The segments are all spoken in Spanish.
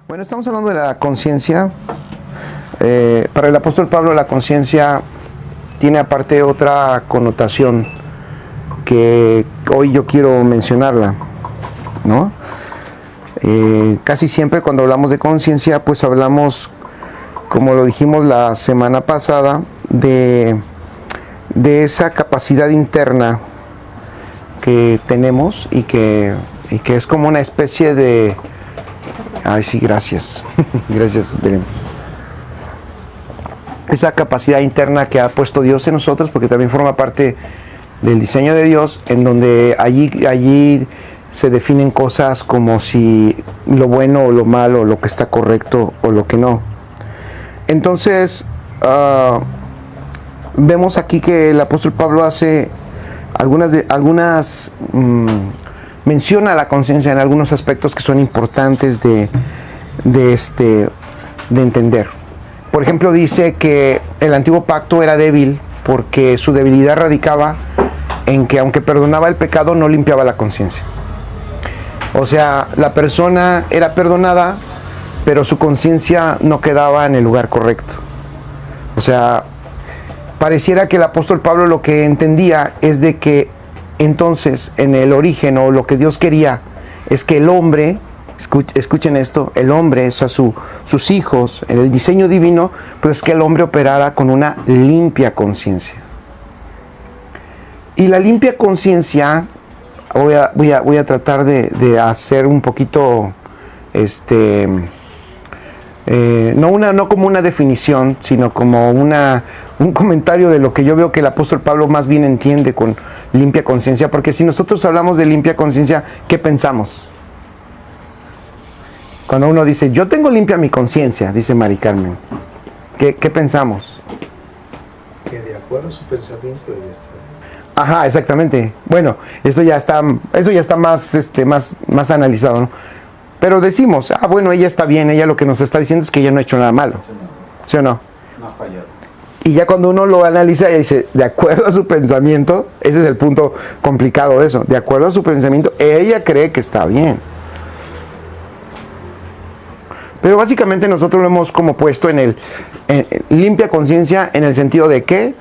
Bueno, estamos hablando de la conciencia. Para el apóstol Pablo la conciencia tiene aparte otra connotación que hoy yo quiero mencionarla, ¿no? Casi siempre cuando hablamos de conciencia, pues hablamos, como lo dijimos la semana pasada, de esa capacidad interna que tenemos y que es como una especie de... Ay, sí, gracias. Gracias, Belén. Esa capacidad interna que ha puesto Dios en nosotros, porque también forma parte del diseño de Dios, en donde allí se definen cosas como si lo bueno o lo malo, lo que está correcto o lo que no. Entonces, vemos aquí que el apóstol Pablo hace menciona la conciencia en algunos aspectos que son importantes de entender. Por ejemplo, dice que el antiguo pacto era débil porque su debilidad radicaba en que aunque perdonaba el pecado, no limpiaba la conciencia. O sea, la persona era perdonada, pero su conciencia no quedaba en el lugar correcto. O sea, pareciera que el apóstol Pablo lo que entendía es de que entonces en el origen, o lo que Dios quería, es que el hombre, escuchen esto, el hombre, o sea, sus hijos, en el diseño divino, pues es que el hombre operara con una limpia conciencia. Y la limpia conciencia, voy a tratar de hacer un poquito, no como una definición, sino como un comentario de lo que yo veo que el apóstol Pablo más bien entiende con limpia conciencia, porque si nosotros hablamos de limpia conciencia, ¿qué pensamos? Cuando uno dice, yo tengo limpia mi conciencia, dice Mari Carmen, ¿qué pensamos? Que de acuerdo a su pensamiento ella está. Ajá, exactamente. Bueno, eso ya está más analizado, ¿no? Pero decimos, bueno, ella está bien, ella lo que nos está diciendo es que ella no ha hecho nada malo. ¿Sí o no? No ha fallado. Y ya cuando uno lo analiza, ella dice, de acuerdo a su pensamiento, ese es el punto complicado de eso, de acuerdo a su pensamiento, ella cree que está bien. Pero básicamente nosotros lo hemos como puesto en limpia conciencia en el sentido de que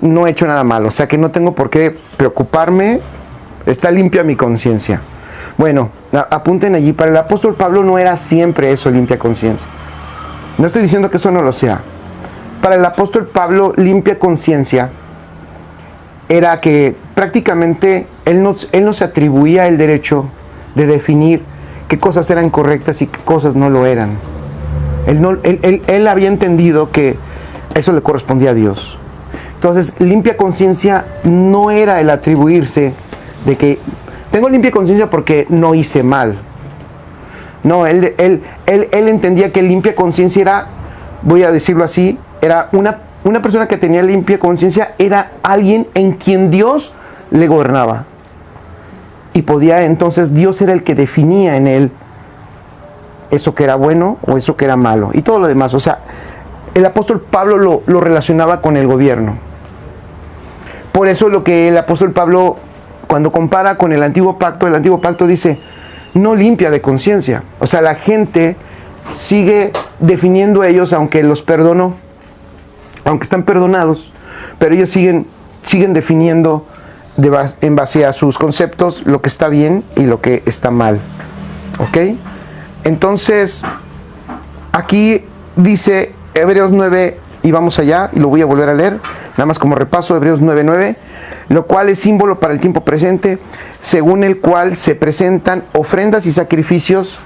no he hecho nada malo, o sea que no tengo por qué preocuparme, está limpia mi conciencia. Bueno, apunten allí, para el apóstol Pablo no era siempre eso, limpia conciencia. No estoy diciendo que eso no lo sea. Para el apóstol Pablo, limpia conciencia era que prácticamente él no se atribuía el derecho de definir qué cosas eran correctas y qué cosas no lo eran. Él había entendido que eso le correspondía a Dios. Entonces, limpia conciencia no era el atribuirse de que tengo limpia conciencia porque no hice mal. No, él entendía que limpia conciencia era, voy a decirlo así, era una persona que tenía limpia conciencia, era alguien en quien Dios le gobernaba. Y podía, entonces, Dios era el que definía en él eso que era bueno o eso que era malo. Y todo lo demás, o sea, el apóstol Pablo lo relacionaba con el gobierno. Por eso lo que el apóstol Pablo, cuando compara con el antiguo pacto dice, no limpia de conciencia. O sea, la gente sigue definiendo ellos, aunque los perdonó, aunque están perdonados, pero ellos siguen definiendo en base a sus conceptos lo que está bien y lo que está mal. ¿Ok? Entonces, aquí dice Hebreos 9, y vamos allá, y lo voy a volver a leer, nada más como repaso, Hebreos 9:9, lo cual es símbolo para el tiempo presente, según el cual se presentan ofrendas y sacrificios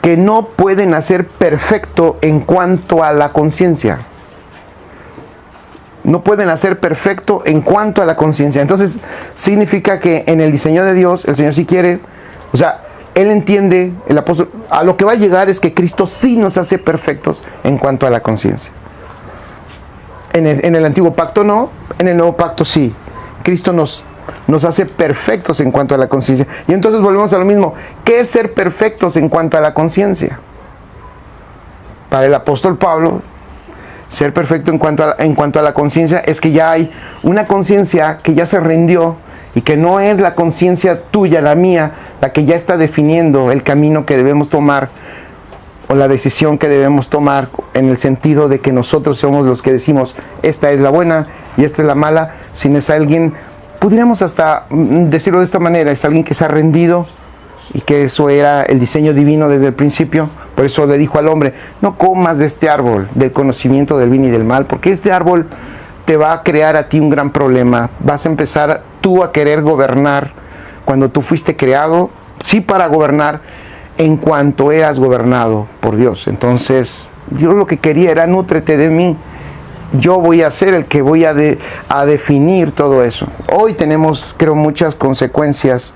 que no pueden hacer perfecto en cuanto a la conciencia. No pueden hacer perfecto en cuanto a la conciencia. Entonces, significa que en el diseño de Dios, el Señor sí quiere, o sea, Él entiende, el apóstol, a lo que va a llegar es que Cristo sí nos hace perfectos en cuanto a la conciencia. En el antiguo pacto no, en el nuevo pacto sí. Cristo nos hace perfectos en cuanto a la conciencia. Y entonces volvemos a lo mismo. ¿Qué es ser perfectos en cuanto a la conciencia? Para el apóstol Pablo, ser perfecto en cuanto a la conciencia es que ya hay una conciencia que ya se rindió y que no es la conciencia tuya, la mía, la que ya está definiendo el camino que debemos tomar o la decisión que debemos tomar en el sentido de que nosotros somos los que decimos esta es la buena y esta es la mala, sino es alguien, pudiéramos hasta decirlo de esta manera, es alguien que se ha rendido y que eso era el diseño divino desde el principio. Por eso le dijo al hombre, no comas de este árbol del conocimiento del bien y del mal, porque este árbol te va a crear a ti un gran problema. Vas a empezar tú a querer gobernar cuando tú fuiste creado, sí, para gobernar en cuanto eras gobernado por Dios. Entonces, Dios lo que quería era nútrete de mí. Yo voy a ser el que voy a definir todo eso. Hoy tenemos, creo, muchas consecuencias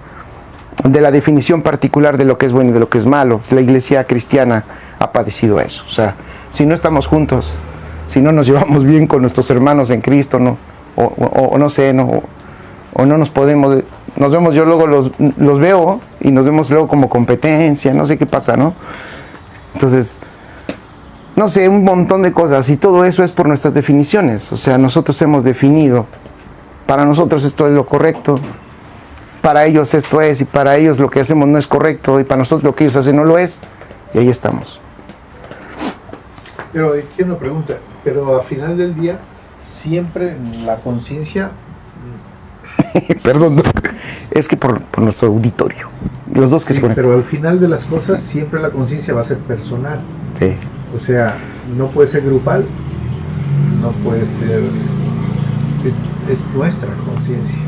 de la definición particular de lo que es bueno y de lo que es malo. La iglesia cristiana ha padecido eso. O sea, si no estamos juntos, si no nos llevamos bien con nuestros hermanos en Cristo, ¿no? O no sé, ¿no? O no nos podemos, nos vemos, yo luego los veo y nos vemos luego como competencia, no sé qué pasa, ¿no? Entonces, no sé, un montón de cosas, y todo eso es por nuestras definiciones. O sea, nosotros hemos definido, para nosotros esto es lo correcto, para ellos esto es, y para ellos lo que hacemos no es correcto, y para nosotros lo que ellos hacen no lo es, y ahí estamos. Pero aquí una pregunta, pero al final del día, siempre la conciencia... Perdón, es que por nuestro auditorio, los dos que sí, se ponen. pero al final de las cosas, siempre la conciencia va a ser personal. Sí. O sea, no puede ser grupal, no puede ser... Es nuestra conciencia.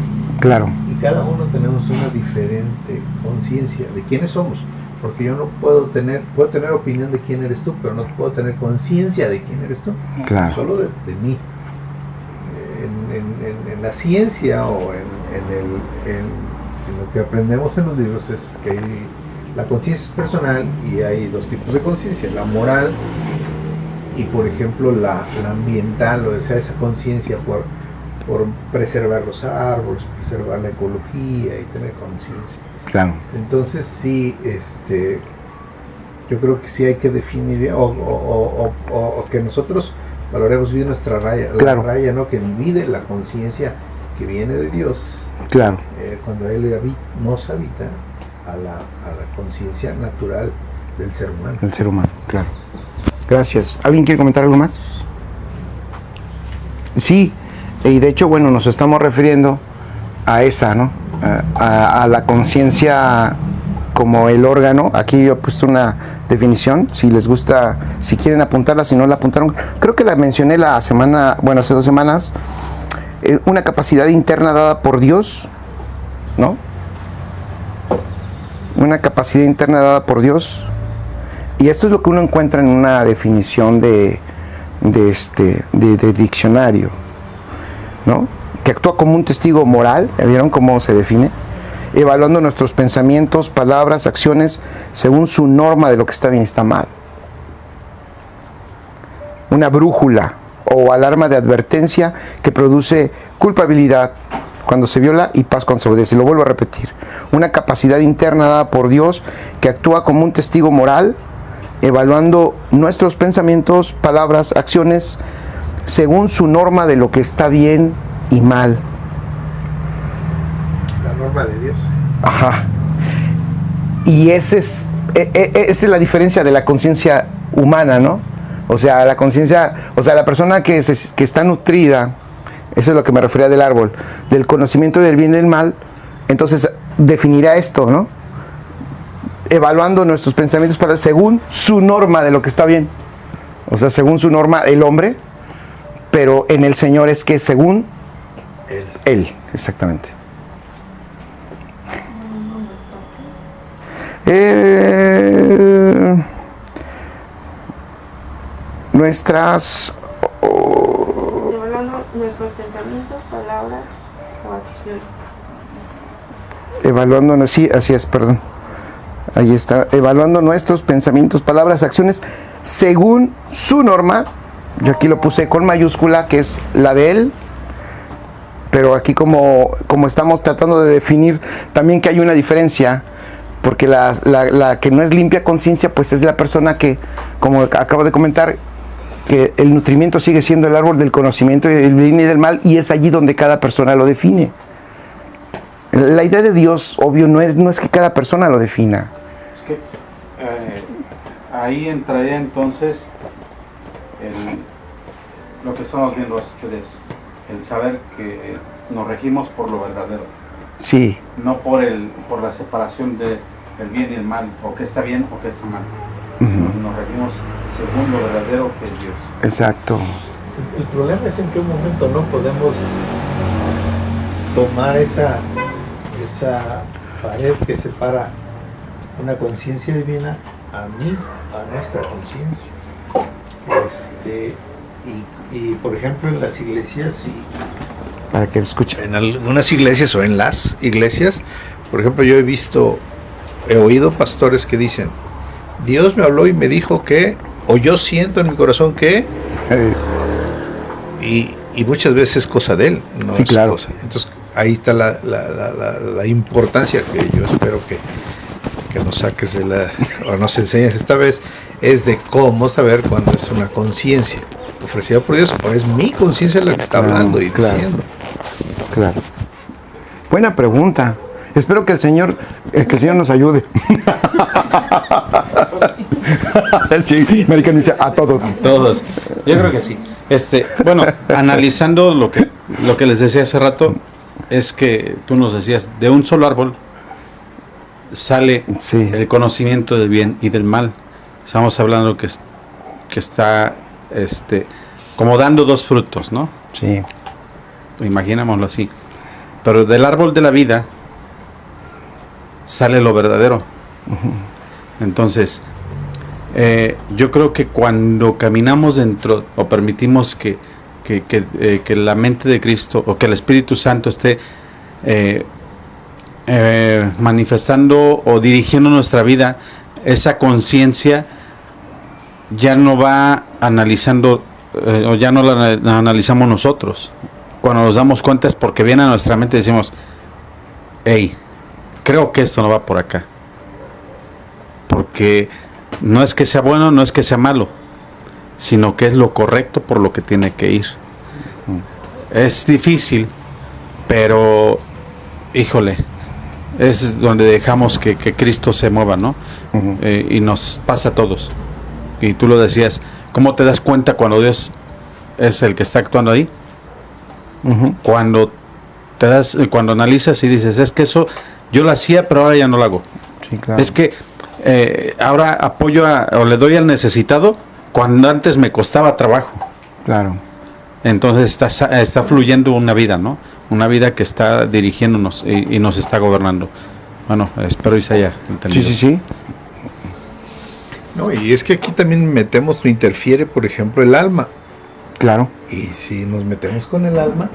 Claro. Y cada uno tenemos una diferente conciencia de quiénes somos. Porque yo no puedo tener opinión de quién eres tú, pero no puedo tener conciencia de quién eres tú. Claro. Solo de mí. En la ciencia o en lo que aprendemos en los libros es que la conciencia es personal y hay dos tipos de conciencia, la moral y, por ejemplo, la ambiental, o sea, esa conciencia por preservar los árboles, preservar la ecología y tener conciencia. Claro. Entonces sí, yo creo que sí hay que definir o que nosotros valoremos bien nuestra raya, claro, la raya, ¿no? Que divide la conciencia que viene de Dios. Claro. Cuando Él nos habita a la conciencia natural del ser humano. El ser humano, claro. Gracias. ¿Alguien quiere comentar algo más? Sí, y de hecho, bueno, nos estamos refiriendo a esa, ¿no? A la conciencia como el órgano. Aquí yo he puesto una definición, si les gusta, si quieren apuntarla, si no la apuntaron, creo que la mencioné hace 2 semanas, una capacidad interna dada por Dios, ¿no? Una capacidad interna dada por Dios, y esto es lo que uno encuentra en una definición de diccionario, ¿no? Que actúa como un testigo moral. ¿Vieron cómo se define? Evaluando nuestros pensamientos, palabras, acciones, según su norma de lo que está bien y está mal. Una brújula o alarma de advertencia que produce culpabilidad cuando se viola y paz cuando se obedece. Lo vuelvo a repetir. Una capacidad interna dada por Dios que actúa como un testigo moral, evaluando nuestros pensamientos, palabras, acciones, según su norma de lo que está bien y mal. La norma de Dios. Ajá. Y esa es la diferencia de la conciencia humana, ¿no? O sea, la conciencia, o sea, la persona que está nutrida, eso es lo que me refería del árbol, del conocimiento del bien y del mal, entonces definirá esto, ¿no? Evaluando nuestros pensamientos según su norma de lo que está bien. O sea, según su norma, el hombre, pero en el Señor es que según Él, exactamente. Nuestras... Evaluando nuestros pensamientos, palabras o acciones. Evaluando, sí, así es, perdón. Ahí está, evaluando nuestros pensamientos, palabras, acciones, según su norma. Yo aquí lo puse con mayúscula, que es la de Él. Pero aquí como estamos tratando de definir también que hay una diferencia, porque la que no es limpia conciencia, pues es la persona que, como acabo de comentar, que el nutrimiento sigue siendo el árbol del conocimiento del bien y del mal, y es allí donde cada persona lo define. La idea de Dios, obvio, no es que cada persona lo defina. Es que ahí entraría entonces lo que estamos viendo hace 8 días, el saber que nos regimos por lo verdadero, Sí, no por la separación del bien y el mal, o que está bien o que está mal, sino que nos regimos según lo verdadero que es Dios. exacto. El problema es en qué momento no podemos tomar esa pared que separa una conciencia divina a nuestra conciencia. Y por ejemplo en las iglesias Para que lo escuchen. en algunas iglesias o en las iglesias, por ejemplo, yo he oído pastores que dicen, Dios me habló y me dijo que, o yo siento en mi corazón que, y muchas veces es cosa de él, no Sí, es claro. cosa. Entonces ahí está la importancia que yo espero que nos saques o nos enseñes esta vez, es de cómo saber cuándo es una conciencia ofrecida por Dios o es mi conciencia la que está hablando y diciendo. Claro. Buena pregunta. Espero que el Señor nos ayude. Sí, Americano dice a todos. Todos. Yo creo que sí. Bueno, analizando lo que les decía hace rato, es que tú nos decías, de un solo árbol sale Sí. el conocimiento del bien y del mal. Estamos hablando que está como dando 2 frutos, ¿no? Sí. Imaginémoslo así. Pero del árbol de la vida sale lo verdadero. Entonces, yo creo que cuando caminamos dentro o permitimos que la mente de Cristo o que el Espíritu Santo esté manifestando o dirigiendo nuestra vida, esa conciencia ya no va analizando o ya no la analizamos nosotros. Cuando nos damos cuenta es porque viene a nuestra mente y decimos, hey, creo que esto no va por acá, porque no es que sea bueno, no es que sea malo, sino que es lo correcto por lo que tiene que ir. Es difícil, pero híjole, es donde dejamos que Cristo se mueva, ¿no? Y nos pasa a todos. Y tú lo decías, ¿cómo te das cuenta cuando Dios es el que está actuando ahí? Cuando cuando analizas y dices, es que eso yo lo hacía, pero ahora ya no lo hago. Sí, claro. Es que ahora apoyo o le doy al necesitado cuando antes me costaba trabajo. Claro. Entonces está fluyendo una vida, ¿no? Una vida que está dirigiéndonos y nos está gobernando. Bueno, espero Isaías entendido. Sí. No, y es que aquí también metemos o interfiere, por ejemplo, el alma. Claro. Y si nos metemos con el alma,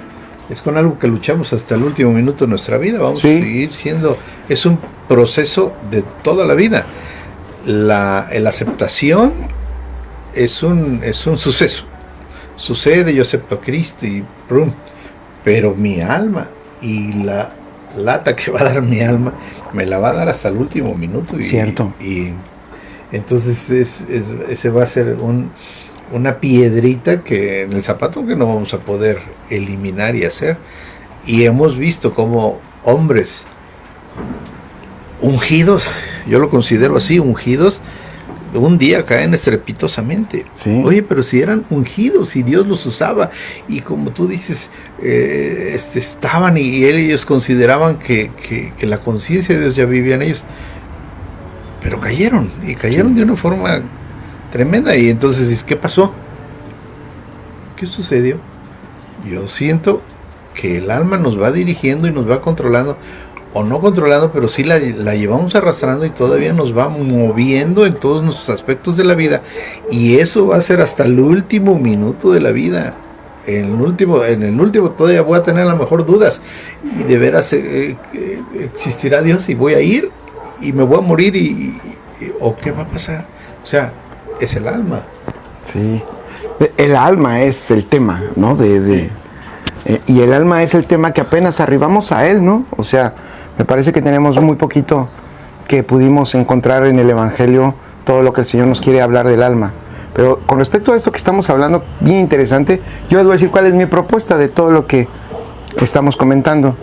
es con algo que luchamos hasta el último minuto de nuestra vida. Vamos a seguir siendo, es un proceso de toda la vida. La aceptación es un suceso. Sucede, yo acepto a Cristo y ¡prum! Pero mi alma y la lata que va a dar mi alma, me la va a dar hasta el último minuto. Cierto. Y entonces ese va a ser una piedrita que en el zapato que no vamos a poder eliminar y hacer. Y hemos visto como hombres ungidos, yo lo considero así, ungidos, un día caen estrepitosamente. Sí. Oye, pero si eran ungidos y Dios los usaba, y como tú dices, estaban y ellos consideraban que la conciencia de Dios ya vivía en ellos, pero cayeron, y cayeron de una forma tremenda. Y entonces, ¿qué pasó? ¿Qué sucedió? Yo siento que el alma nos va dirigiendo y nos va controlando, o no controlando, pero sí la llevamos arrastrando y todavía nos va moviendo en todos nuestros aspectos de la vida, y eso va a ser hasta el último minuto de la vida. En el último todavía voy a tener a lo mejor dudas, y de veras existirá Dios y voy a ir y me voy a morir o qué va a pasar. O sea, es el alma. Sí. El alma es el tema, ¿no? Y el alma es el tema que apenas arribamos a él, ¿no? O sea, me parece que tenemos muy poquito que pudimos encontrar en el Evangelio todo lo que el Señor nos quiere hablar del alma. Pero con respecto a esto que estamos hablando, bien interesante, yo les voy a decir cuál es mi propuesta de todo lo que estamos comentando.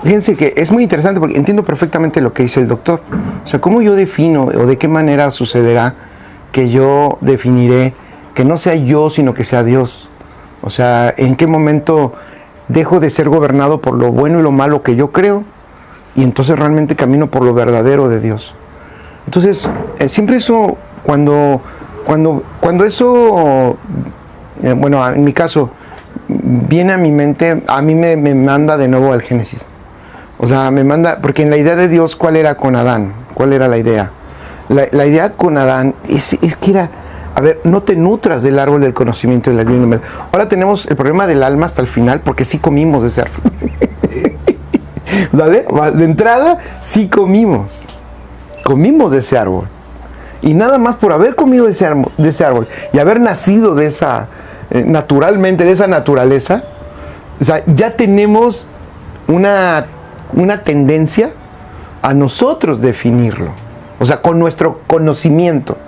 Fíjense que es muy interesante porque entiendo perfectamente lo que dice el doctor. O sea, ¿cómo yo defino o de qué manera sucederá que yo definiré que no sea yo, sino que sea Dios? O sea, ¿en qué momento dejo de ser gobernado por lo bueno y lo malo que yo creo y entonces realmente camino por lo verdadero de Dios? Entonces, siempre eso, cuando eso, bueno, en mi caso, viene a mi mente, a mí me manda de nuevo al Génesis. O sea, me manda, porque en la idea de Dios, ¿cuál era con Adán? ¿Cuál era la idea? La idea con Adán es que era, a ver, no te nutras del árbol del conocimiento de la bien y del mal. Ahora tenemos el problema del alma hasta el final, porque sí comimos de ese árbol. ¿Sale? De entrada, sí comimos de ese árbol. Y nada más por haber comido de ese árbol y haber nacido de esa, naturalmente, de esa naturaleza, o sea, ya tenemos una tendencia a nosotros definirlo. O sea, con nuestro conocimiento.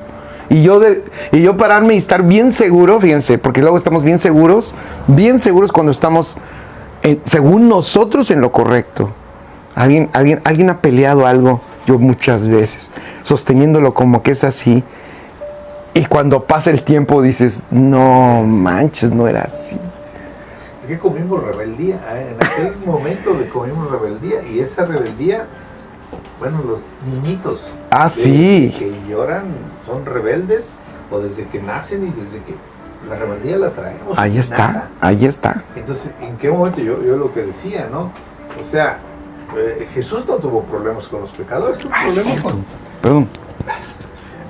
Y yo pararme y estar bien seguro, fíjense, porque luego estamos bien seguros cuando estamos, según nosotros, en lo correcto. Alguien ha peleado algo, yo muchas veces, sosteniéndolo como que es así. Y cuando pasa el tiempo dices, no manches, no era así. Es que comimos rebeldía, en aquel momento comimos rebeldía, y esa rebeldía, bueno, los niñitos Sí, que lloran son rebeldes, o desde que nacen y desde que la rebeldía la traemos. ahí está. Entonces, ¿en qué momento yo lo que decía, no? O sea, Jesús no tuvo problemas con los pecadores, Perdón.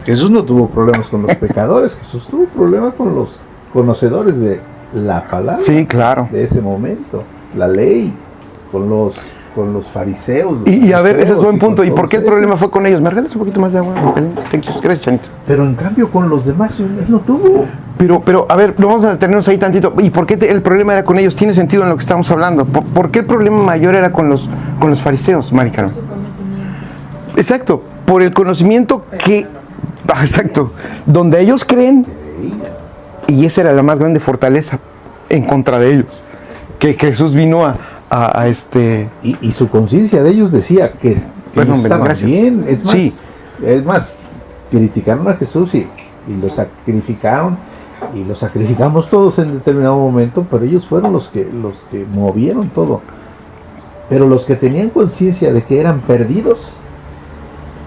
Jesús no tuvo problemas con los pecadores, Jesús tuvo problemas con los conocedores de la palabra. Sí, claro. De ese momento, la ley, con los fariseos. Y a ver, ese es buen punto. ¿Y con por qué el todos problema fue con ellos? ¿Me regalas un poquito más de agua? Gracias, Chanito. Pero en cambio con los demás él no tuvo. Pero, a ver, vamos a detenernos ahí tantito. ¿Y por qué el problema era con ellos? ¿Tiene sentido en lo que estamos hablando? ¿Por qué el problema mayor era con los fariseos, Maricano? Exacto, por el conocimiento que... Exacto, donde ellos creen, y esa era la más grande fortaleza en contra de ellos, que Jesús vino y su conciencia de ellos decía que ellos estaban bien. Es más, criticaron a Jesús y lo sacrificaron, y lo sacrificamos todos en determinado momento, pero ellos fueron los que movieron todo. Pero los que tenían conciencia de que eran perdidos,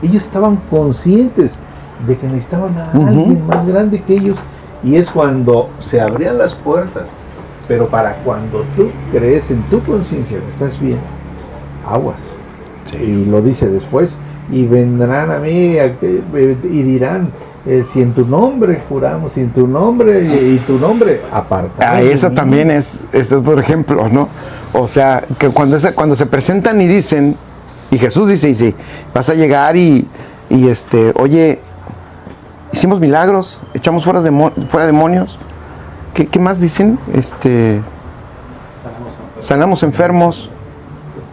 ellos estaban conscientes de que necesitaban a alguien más grande que ellos, y es cuando se abrían las puertas. Pero para cuando tú crees en tu conciencia que estás bien, aguas. Sí. Y lo dice después, y vendrán a mí y dirán, si en tu nombre juramos, si en tu nombre y tu nombre apartado. Esa también es otro ejemplo, ¿no? O sea, que cuando se presentan y dicen, y Jesús dice, vas a llegar y oye, hicimos milagros, echamos fuera demonios. ¿Qué más dicen? Sanamos enfermos.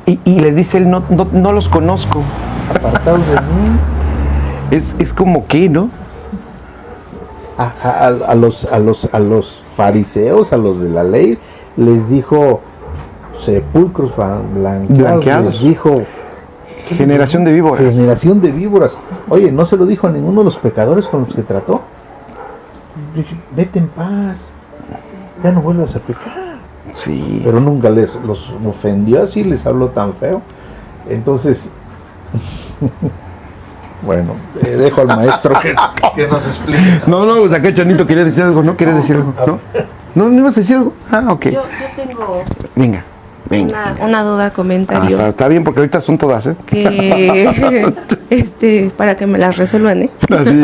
Y les dice él, no los conozco. Apartados de mí. Es como que, ¿no? A los fariseos, a los de la ley, les dijo sepulcros blanqueados. Les dijo generación de víboras. Generación de víboras. Oye, no se lo dijo a ninguno de los pecadores con los que trató. Vete en paz, ya no vuelvas a pecar. Sí. Pero nunca los ofendió así, les habló tan feo. Entonces, bueno, dejo al maestro que nos explique. No, pues acá Chanito quería decir algo, ¿no? ¿Quieres decir algo? ¿No ibas a decir algo? Ok. Yo tengo Venga. una duda, comentario. Está bien, porque ahorita son todas, ¿eh? Que para que me las resuelvan, ¿eh? Sí.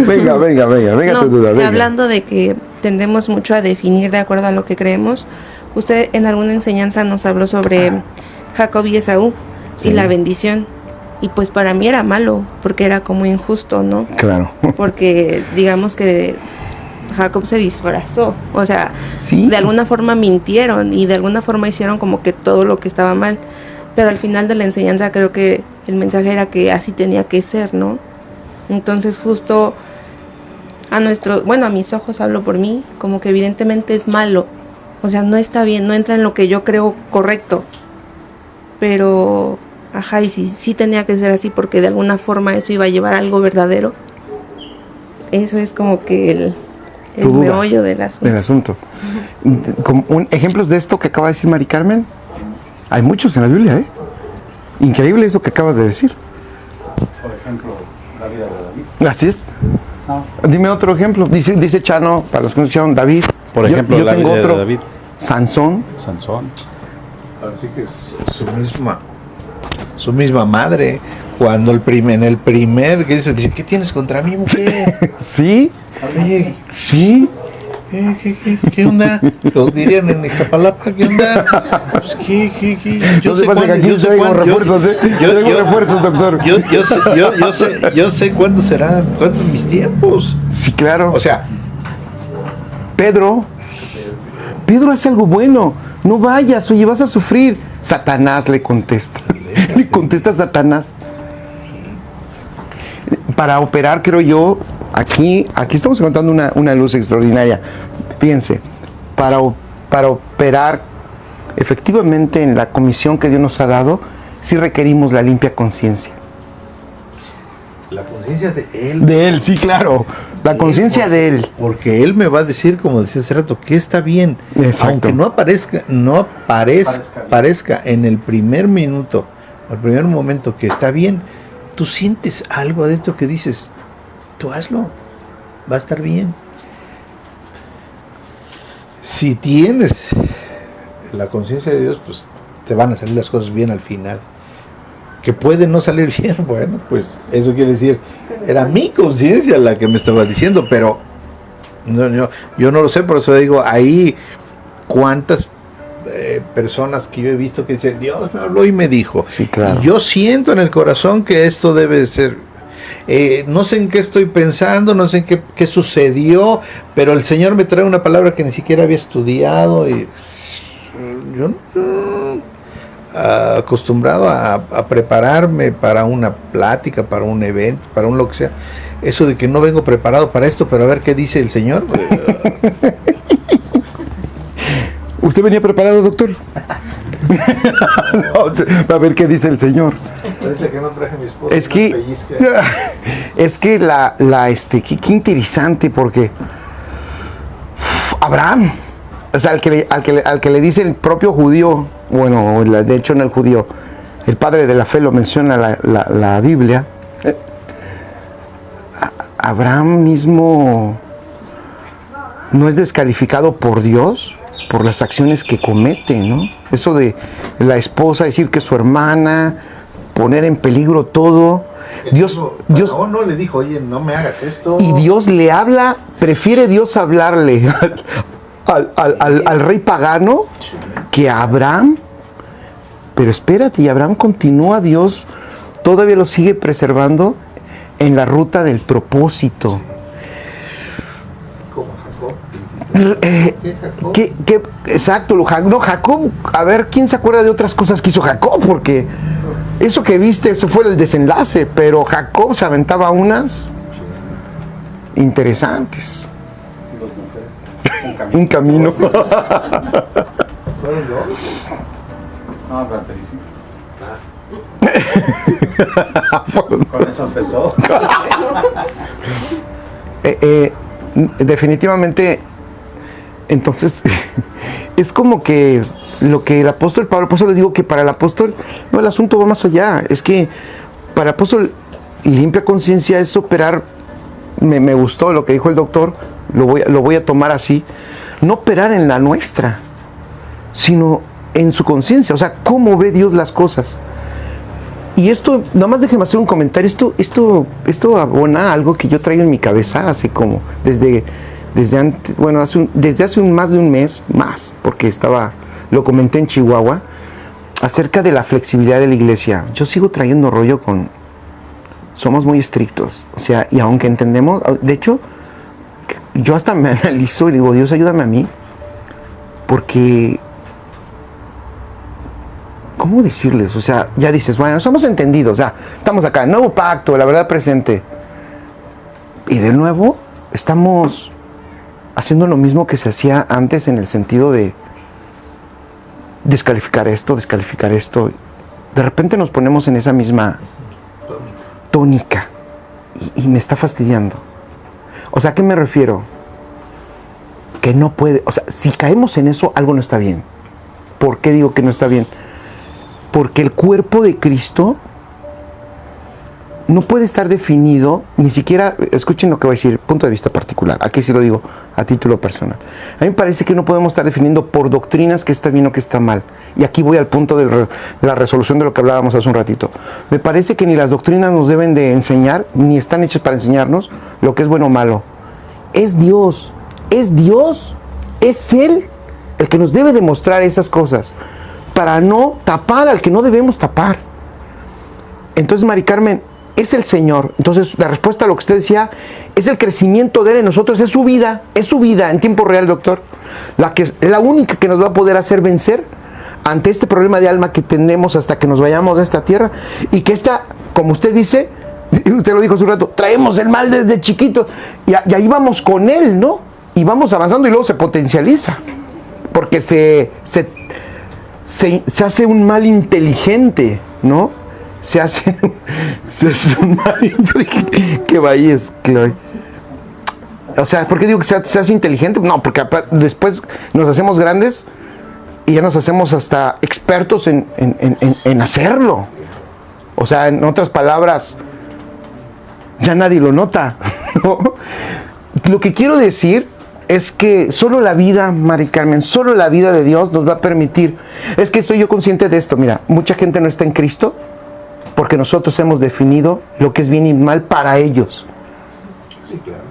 Venga, No, tu duda. Venga. Hablando de que tendemos mucho a definir de acuerdo a lo que creemos, usted en alguna enseñanza nos habló sobre Jacob y Esaú y la bendición. Y pues para mí era malo, porque era como injusto, ¿no? Claro. Porque digamos que Jacob se disfrazó, o sea, ¿sí? De alguna forma mintieron y de alguna forma hicieron como que todo lo que estaba mal, pero al final de la enseñanza creo que el mensaje era que así tenía que ser, ¿no? Entonces justo a mis ojos hablo por mí, como que evidentemente es malo O sea, no está bien, no entra en lo que yo creo correcto. Pero, ajá, y si sí tenía que ser así porque de alguna forma eso iba a llevar a algo verdadero. Eso es como que el Tu duda meollo del asunto. del asunto. Ejemplos de esto que acaba de decir Mari Carmen, hay muchos en la Biblia, ¿eh? Increíble eso que acabas de decir. Por ejemplo, la vida de David. Así es. No. Dime otro ejemplo. Dice Chano, para los que no escucharon, David. Por ejemplo, yo la tengo vida otro. de David. Sansón. Sansón. Así que es su misma madre, cuando en el primer que dice, ¿qué tienes contra mí, mujer? Sí, Oye, sí. ¿qué onda? Lo dirían en Iztapalapa, ¿qué onda? Pues, ¿qué? No se pasa que aquí traigo refuerzos, ¿eh? Traigo refuerzos, doctor. Yo sé cuándo serán, cuántos mis tiempos. Sí, claro. O sea, Pedro hace algo bueno. No vayas, oye, vas a sufrir. Satanás le contesta. Le contesta Satanás. Para operar, creo yo, aquí estamos encontrando una luz extraordinaria. Piense, para operar efectivamente en la comisión que Dios nos ha dado, sí requerimos la limpia conciencia. la conciencia de él. De él, sí, claro. La conciencia de él. Porque él me va a decir, como decía hace rato, que está bien. Exacto. Aunque no parezca en el primer minuto, el primer momento que está bien, tú sientes algo adentro que dices, tú hazlo, va a estar bien. Si tienes la conciencia de Dios, pues te van a salir las cosas bien al final. Que puede no salir bien, bueno, pues eso quiere decir, era mi conciencia la que me estaba diciendo, pero yo no lo sé, por eso digo, ahí cuántas personas que yo he visto que dicen, Dios me habló y me dijo. Sí, claro. Y yo siento en el corazón que esto debe ser, no sé en qué estoy pensando, no sé en qué sucedió, pero el Señor me trae una palabra que ni siquiera había estudiado y yo acostumbrado a prepararme para una plática, para un evento, para un lo que sea. Eso de que no vengo preparado para esto, pero a ver qué dice el Señor. ¿Usted venía preparado, doctor? No, a ver qué dice el Señor. Que no traje mi esposa, Es que, qué interesante, porque Abraham, o sea, al que le dice el propio judío, bueno, de hecho en el judío, el padre de la fe lo menciona la Biblia, Abraham mismo no es descalificado por Dios por las acciones que comete, ¿no? Eso de la esposa decir que es su hermana, poner en peligro todo. Dios no le dijo, oye, no me hagas esto. Y Dios le habla, prefiere Dios hablarle al rey pagano que a Abraham. Pero espérate, y Abraham continúa, Dios todavía lo sigue preservando en la ruta del propósito. Como Jacob. Exacto, Jacob, a ver, ¿quién se acuerda de otras cosas que hizo Jacob? Porque eso que viste, eso fue el desenlace, pero Jacob se aventaba unas interesantes. Un camino. ¿Fueron dos? No, Con eso empezó. Definitivamente, entonces, es como que lo que el apóstol Pablo, por eso les digo que para el apóstol, no, el asunto va más allá. Es que para el apóstol, limpia conciencia es operar, me gustó lo que dijo el doctor, lo voy a tomar así, no operar en la nuestra, sino en su conciencia, o sea, cómo ve Dios las cosas. Y esto, nada más déjenme hacer un comentario, esto abona algo que yo traigo en mi cabeza hace como, desde hace más de un mes, más, porque lo comenté en Chihuahua, acerca de la flexibilidad de la iglesia. Yo sigo trayendo rollo somos muy estrictos, o sea, y aunque entendemos, de hecho, yo hasta me analizo y digo, Dios, ayúdame a mí, porque, ¿cómo decirles? O sea, ya dices, bueno, somos entendidos, o sea, estamos acá, nuevo pacto, la verdad presente. Y de nuevo, estamos haciendo lo mismo que se hacía antes en el sentido de descalificar esto. De repente nos ponemos en esa misma tónica y me está fastidiando. O sea, ¿a qué me refiero? Que no puede, o sea, si caemos en eso, algo no está bien. ¿Por qué digo que no está bien? Porque el cuerpo de Cristo no puede estar definido, ni siquiera, escuchen lo que voy a decir, punto de vista particular, aquí sí lo digo a título personal. A mí me parece que no podemos estar definiendo por doctrinas qué está bien o qué está mal. Y aquí voy al punto de la resolución de lo que hablábamos hace un ratito. Me parece que ni las doctrinas nos deben de enseñar, ni están hechas para enseñarnos lo que es bueno o malo. Es Dios, es Él el que nos debe demostrar esas cosas, para no tapar al que no debemos tapar. Entonces, Mari Carmen, es el Señor. Entonces, la respuesta a lo que usted decía es el crecimiento de Él en nosotros, es su vida en tiempo real, doctor. La única que nos va a poder hacer vencer ante este problema de alma que tenemos hasta que nos vayamos de esta tierra, y que como usted dice, usted lo dijo hace un rato, traemos el mal desde chiquitos, y ahí vamos con Él, ¿no? Y vamos avanzando y luego se potencializa, porque se hace un mal inteligente, ¿no? Se hace un mal. Yo dije, ¿qué vayas, Chloe? O sea, ¿por qué digo que se hace inteligente? No, porque después nos hacemos grandes y ya nos hacemos hasta expertos en hacerlo. O sea, en otras palabras, ya nadie lo nota, ¿no? Lo que quiero decir es que solo la vida, Mari Carmen, solo la vida de Dios nos va a permitir. Es que estoy yo consciente de esto. Mira, mucha gente no está en Cristo porque nosotros hemos definido lo que es bien y mal para ellos. Sí, claro.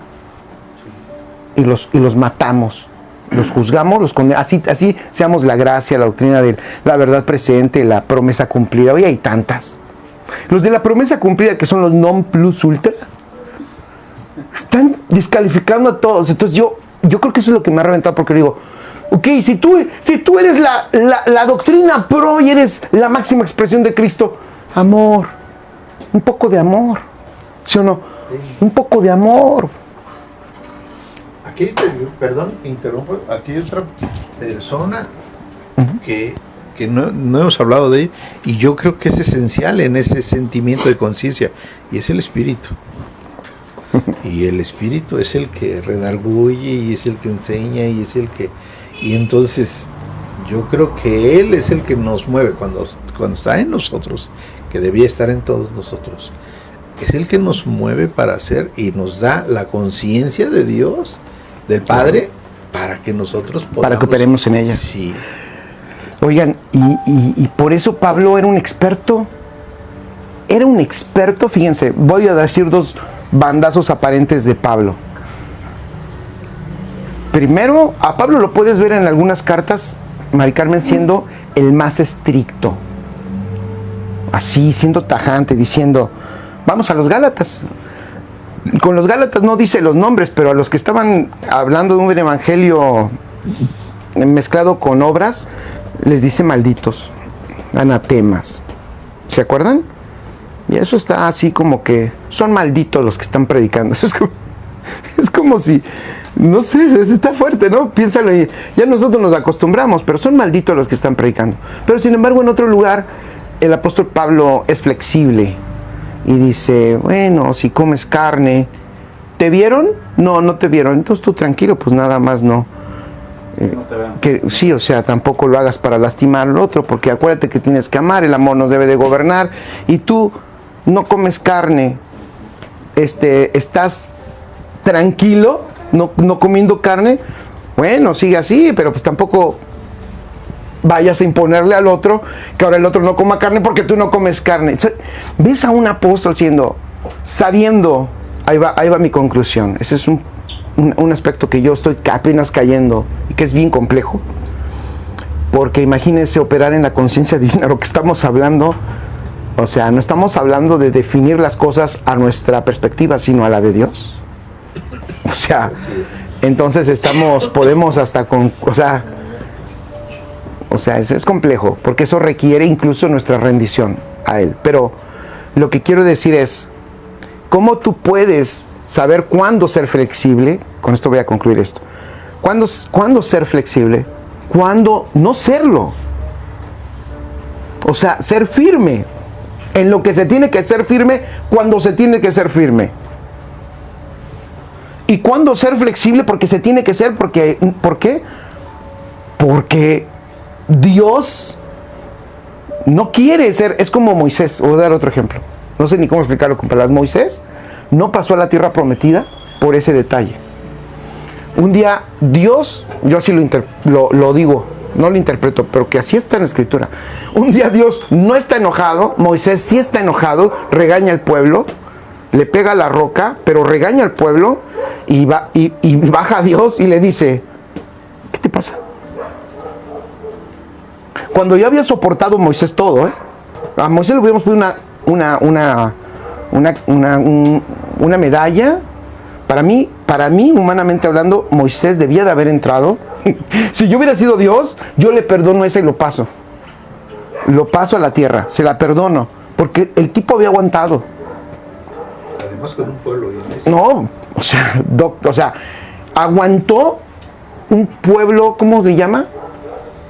Y los matamos, los juzgamos, los condenamos. Así seamos la gracia, la doctrina de la verdad presente, la promesa cumplida. Hoy hay tantas. Los de la promesa cumplida, que son los non plus ultra, están descalificando a todos. Entonces yo creo que eso es lo que me ha reventado, porque digo, ok, si tú eres la doctrina pro y eres la máxima expresión de Cristo, amor, un poco de amor, ¿sí o no? Sí. Un poco de amor. Aquí, perdón, interrumpo, aquí hay otra persona que no hemos hablado de ella, y yo creo que es esencial en ese sentimiento de conciencia, y es el espíritu. Y el espíritu es el que redarguye, y es el que enseña, y entonces yo creo que él es el que nos mueve cuando está en nosotros, que debía estar en todos nosotros. Es el que nos mueve para hacer y nos da la conciencia de Dios, del Padre, para que nosotros podamos, para que operemos en ella. Sí. Oigan, y por eso Pablo era un experto. Era un experto, fíjense, voy a decir dos bandazos aparentes de Pablo. Primero, a Pablo lo puedes ver en algunas cartas, Mari Carmen, siendo el más estricto. Así, siendo tajante, diciendo, vamos a los Gálatas. Con los Gálatas no dice los nombres, pero a los que estaban hablando de un evangelio mezclado con obras, les dice malditos, anatemas. ¿Se acuerdan? Y eso está así como que son malditos los que están predicando. Es como si, no sé, está fuerte, ¿no? Piénsalo, ya nosotros nos acostumbramos, pero son malditos los que están predicando. Pero sin embargo, en otro lugar, el apóstol Pablo es flexible y dice, bueno, si comes carne, ¿te vieron? No, no te vieron. Entonces tú tranquilo, pues nada más no. Que sí, o sea, tampoco lo hagas para lastimar al otro, porque acuérdate que tienes que amar, el amor nos debe de gobernar, y tú no comes carne, estás tranquilo, no comiendo carne, bueno, sigue así, pero pues tampoco vayas a imponerle al otro que ahora el otro no coma carne porque tú no comes carne. Ves a un apóstol sabiendo, ahí va mi conclusión, ese es un aspecto que yo estoy apenas cayendo y que es bien complejo, porque imagínense operar en la conciencia divina, lo que estamos hablando. O sea, no estamos hablando de definir las cosas a nuestra perspectiva, sino a la de Dios. O sea, entonces podemos hasta con, o sea, es complejo, porque eso requiere incluso nuestra rendición a Él. Pero lo que quiero decir es, ¿cómo tú puedes saber cuándo ser flexible? Con esto voy a concluir esto. ¿Cuándo ser flexible? ¿Cuándo no serlo? O sea, ser firme en lo que se tiene que ser firme cuando se tiene que ser firme. Y cuando ser flexible porque se tiene que ser, ¿por qué? Porque Dios no quiere ser, es como Moisés. Voy a dar otro ejemplo. No sé ni cómo explicarlo con palabras. Moisés no pasó a la tierra prometida por ese detalle. Un día Dios, yo así lo digo, no lo interpreto, pero que así está en la escritura. Un día Dios no está enojado, Moisés sí está enojado, regaña al pueblo, le pega a la roca, pero regaña al pueblo y baja a Dios y le dice, ¿qué te pasa? Cuando ya había soportado Moisés todo, a Moisés le hubiéramos puesto una medalla. Para mí, humanamente hablando, Moisés debía de haber entrado. Si yo hubiera sido Dios, yo le perdono esa y lo paso. Lo paso a la tierra, se la perdono, porque el tipo había aguantado. Además con un pueblo. No, o sea, aguantó un pueblo, ¿cómo se llama?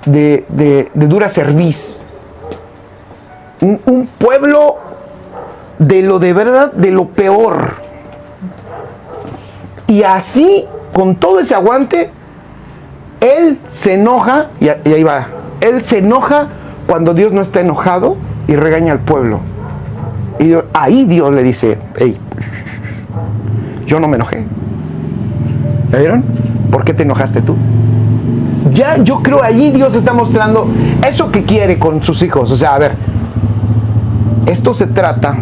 De dura cerviz. Un pueblo de verdad, de lo peor. Y así, con todo ese aguante, él se enoja, y ahí va, él se enoja cuando Dios no está enojado y regaña al pueblo. Y ahí Dios le dice, hey, yo no me enojé. ¿Ya vieron? ¿Por qué te enojaste tú? Ya yo creo allí Dios está mostrando eso que quiere con sus hijos. O sea, a ver, esto se trata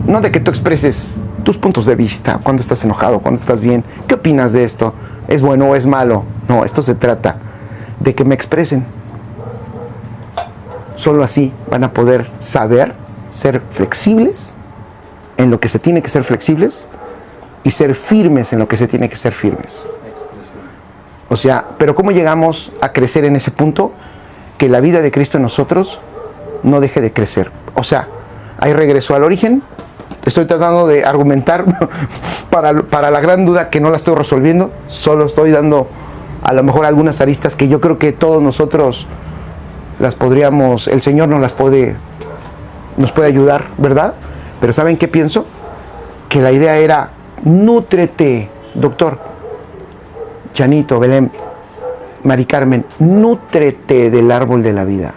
no de que tú expreses tus puntos de vista, cuando estás enojado, cuando estás bien, ¿qué opinas de esto? ¿Es bueno o es malo? No, esto se trata de que me expresen. Solo así van a poder saber ser flexibles en lo que se tiene que ser flexibles y ser firmes en lo que se tiene que ser firmes. O sea, pero ¿cómo llegamos a crecer en ese punto? Que la vida de Cristo en nosotros no deje de crecer. O sea, ahí regreso al origen. Estoy tratando de argumentar para la gran duda que no la estoy resolviendo. Solo estoy dando a lo mejor algunas aristas que yo creo que todos nosotros las podríamos, el Señor nos puede ayudar, ¿verdad? Pero ¿saben qué pienso? Que la idea era, nútrete, doctor, Chanito, Belén, Mari Carmen, nútrete del árbol de la vida.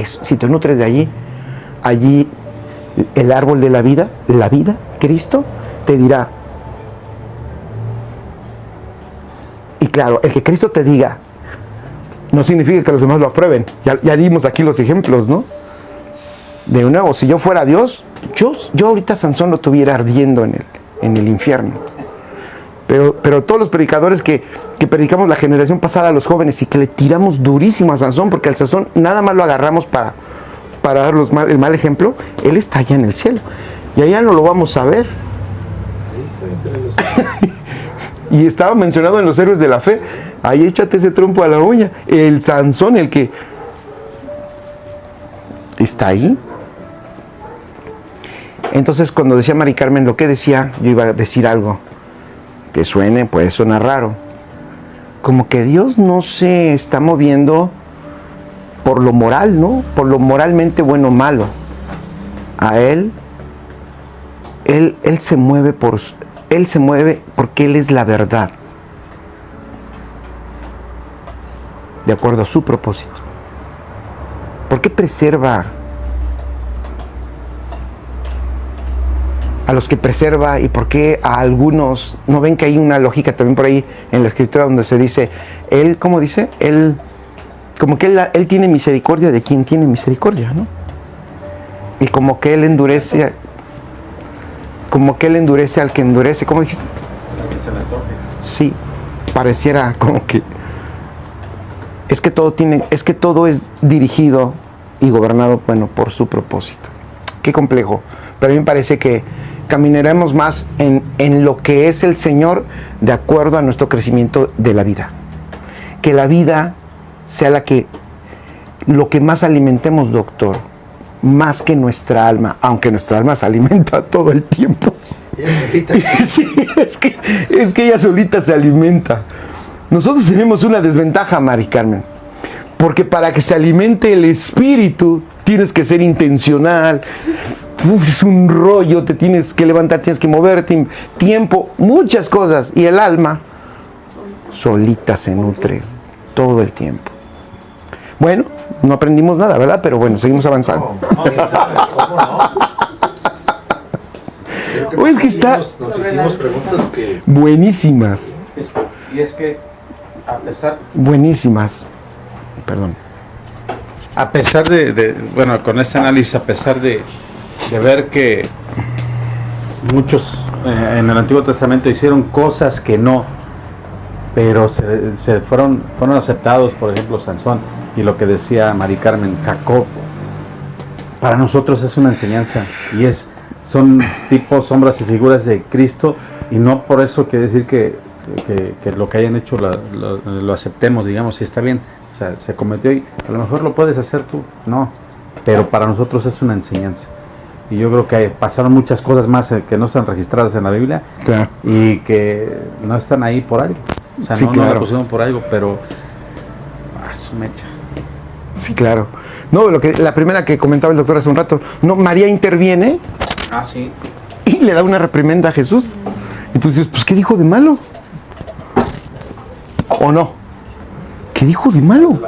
Si te nutres de allí el árbol de la vida, Cristo, te dirá. Y claro, el que Cristo te diga no significa que los demás lo aprueben. Ya dimos aquí los ejemplos, ¿no? De nuevo, si yo fuera Dios, yo ahorita Sansón lo tuviera ardiendo en el infierno. Pero todos los predicadores que predicamos la generación pasada a los jóvenes y que le tiramos durísimo a Sansón, porque al Sansón nada más lo agarramos para dar el mal ejemplo, él está allá en el cielo. Y allá no lo vamos a ver. Ahí está entre los... Y estaba mencionado en los héroes de la fe. Ahí échate ese trompo a la uña. El Sansón, el que está ahí. Entonces, cuando decía Mari Carmen lo que decía, yo iba a decir algo que puede sonar raro. Como que Dios no se está moviendo por lo moral, ¿no? Por lo moralmente bueno o malo. A Él se mueve porque Él es la verdad. De acuerdo a su propósito. ¿Por qué preserva a los que preserva y por qué a algunos? ¿No ven que hay una lógica también por ahí en la escritura donde se dice, Él, ¿cómo dice? Él, como que él tiene misericordia de quien tiene misericordia, ¿no? Y como que Él endurece al que endurece. ¿Cómo dijiste? Sí, pareciera como que es que todo es dirigido y gobernado, bueno, por su propósito. Qué complejo. Pero a mí me parece que caminaremos más en lo que es el Señor de acuerdo a nuestro crecimiento de la vida. Que la vida sea lo que más alimentemos, doctor, más que nuestra alma, aunque nuestra alma se alimenta todo el tiempo. Sí, es que ella solita se alimenta. Nosotros tenemos una desventaja, Mari Carmen, Porque para que se alimente el espíritu, tienes que ser intencional. Uf, es un rollo, te tienes que levantar, tienes que moverte, tiempo, muchas cosas. Y el alma solita se nutre todo el tiempo. Bueno, no aprendimos nada, ¿verdad? Pero bueno, seguimos avanzando. ¿Cómo no? Oye, es que está Nos hicimos preguntas que... buenísimas, Y es que buenísimas. Perdón. a pesar bueno, con este análisis, a pesar de ver que muchos en el Antiguo Testamento hicieron cosas que no, pero se fueron aceptados, por ejemplo, Sansón, y lo que decía Mari Carmen, Jacob, para nosotros es una enseñanza, y son tipos, sombras y figuras de Cristo, y no por eso quiere decir que lo que hayan hecho lo aceptemos, digamos, si está bien, o sea, se cometió y a lo mejor lo puedes hacer tú, no, pero para nosotros es una enseñanza. Y yo creo que pasaron muchas cosas más que no están registradas en la Biblia, Claro. y que no están ahí por algo. O sea, Sí, no claro. la pusieron por algo, pero su mecha. Sí, claro. No, la primera que comentaba el doctor hace un rato, no, María interviene Ah, sí. y le da una reprimenda a Jesús. Entonces, pues, ¿qué dijo de malo? ¿O no? ¿Qué dijo de malo?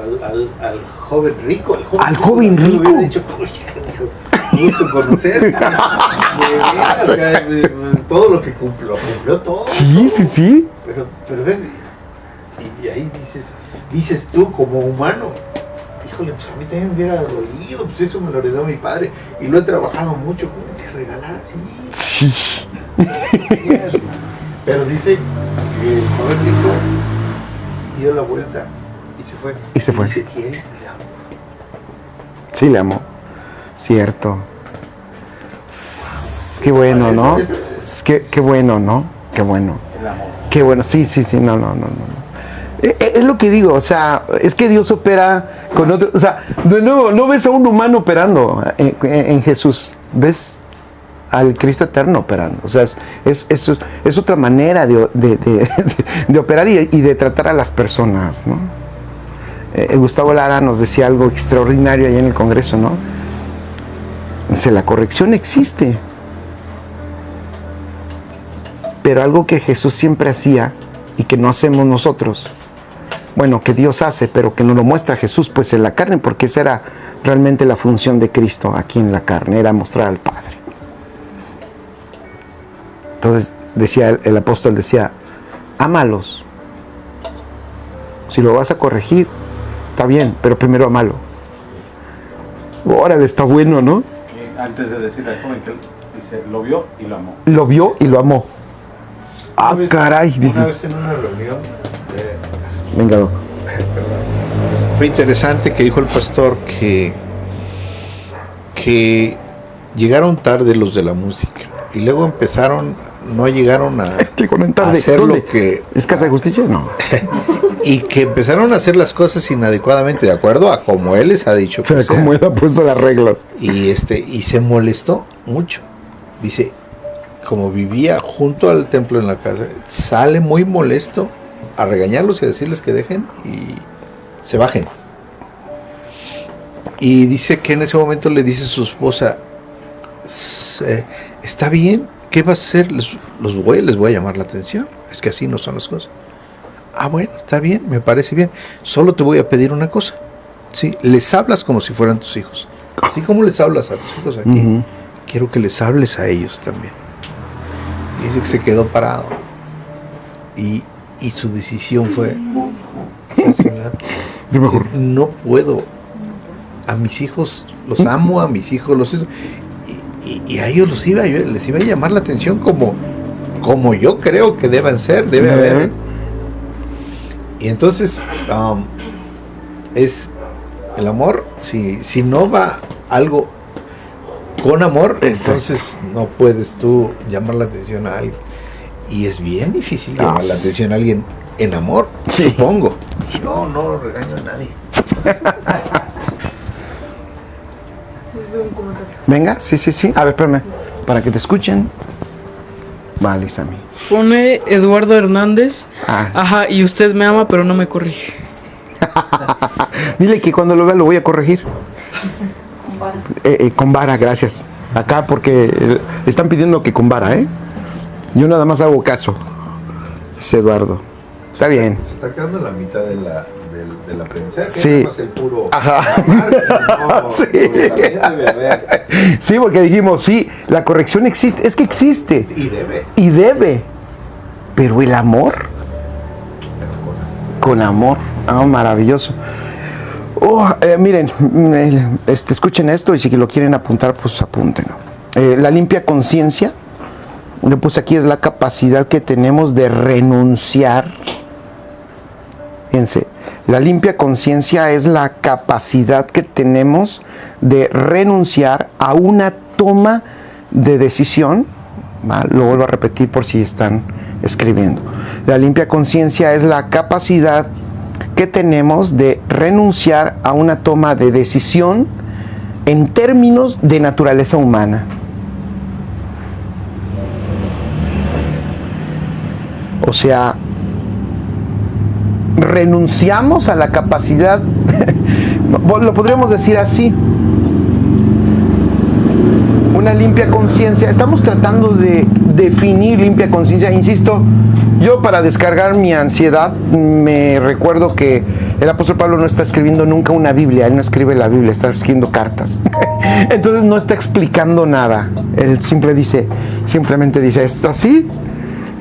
Al joven rico. Al joven yo le hubiera rico. dicho, oye, canijo, gusto conocerte. De veras, todo lo que cumplió todo. Sí, sí, sí. Pero ven, y ahí dices tú como humano, híjole, pues a mí también me hubiera dolido, pues eso me lo heredó mi padre y lo he trabajado mucho, como que regalar así. Sí. Sí es. Pero dice que el joven rico dio la vuelta y se fue. Y se fue. Dice, ¿quién? Le amo. Sí, le amó. Cierto. Qué bueno, ¿no? Qué bueno, ¿no? Qué bueno. El amor. Qué bueno. Sí, sí, sí. No. Es lo que digo, o sea, es que Dios opera con otro, o sea, de nuevo, no ves a un humano operando en Jesús, ves al Cristo eterno operando, o sea, es otra manera de operar y de tratar a las personas, ¿no? Gustavo Lara nos decía algo extraordinario allá en el Congreso, ¿no? Dice, la corrección existe, pero algo que Jesús siempre hacía y que no hacemos nosotros, bueno, que Dios hace, pero que nos lo muestra Jesús, pues en la carne, porque esa era realmente la función de Cristo aquí en la carne, era mostrar al Padre. Entonces, decía el apóstol, decía, ámalos. Si lo vas a corregir, está bien, pero primero amalo. Órale, está bueno, ¿no? Y antes de decir al joven que él dice, lo vio y lo amó. Lo vio y lo amó. Ah, Una vez- caray, Una dices. vez en una reunión, Venga, Doc. fue interesante que dijo el pastor que llegaron tarde los de la música y luego no llegaron a hacer lo que ¿Es Casa de Justicia? No. y que empezaron a hacer las cosas inadecuadamente de acuerdo a como él les ha dicho O sea, que sea. como él ha puesto las reglas. Y se molestó mucho. Dice, como vivía junto al templo en la casa, sale muy molesto a regañarlos y a decirles que dejen y se bajen. Y dice que en ese momento le dice a su esposa, está bien, ¿qué vas a hacer? Les voy a llamar la atención. Es que así no son las cosas. Ah, bueno, está bien, me parece bien. Solo te voy a pedir una cosa. ¿Sí? Les hablas como si fueran tus hijos. Así como les hablas a tus hijos aquí, Ujú. quiero que les hables a ellos también. Y dice que se quedó parado. Y su decisión fue sensacional. Sí, mejor. No puedo. A mis hijos los amo, a mis hijos los... Y a ellos les iba a llamar la atención como yo creo que deben ser, debe haber. Y entonces, es el amor, si no va algo con amor, entonces no puedes tú llamar la atención a alguien. Y es bien difícil llamar la atención a alguien en amor, Sí. supongo. No regaño a nadie. Venga, sí. A ver, espérame. Para que te escuchen. Vale, Sammy. Pone Eduardo Hernández. Ah. Ajá, y usted me ama, pero no me corrige. Dile que cuando lo vea lo voy a corregir. Con vara, gracias. Acá porque están pidiendo que con vara, ¿eh? Yo nada más hago caso. Es Eduardo. Está bien. Se está quedando en la mitad de la aprendizaje. Sí. No es el puro. Ajá. No, Sí. también debe haber. Sí, porque dijimos, sí, la corrección existe. Es que existe. Y debe. Y debe. Pero el amor. Con amor. Ah, maravilloso. Miren, escuchen esto y si lo quieren apuntar, pues apúntenlo. La limpia conciencia, le puse aquí, es la capacidad que tenemos de renunciar. Fíjense, la limpia conciencia es la capacidad que tenemos de renunciar a una toma de decisión. Lo vuelvo a repetir por si están escribiendo. La limpia conciencia es la capacidad que tenemos de renunciar a una toma de decisión en términos de naturaleza humana. O sea, renunciamos a la capacidad, lo podríamos decir así, una limpia conciencia. Estamos tratando de definir limpia conciencia. Insisto, yo para descargar mi ansiedad me recuerdo que el apóstol Pablo no está escribiendo nunca una Biblia, él no escribe la Biblia, está escribiendo cartas. Entonces no está explicando nada, él simplemente dice, ¿es así?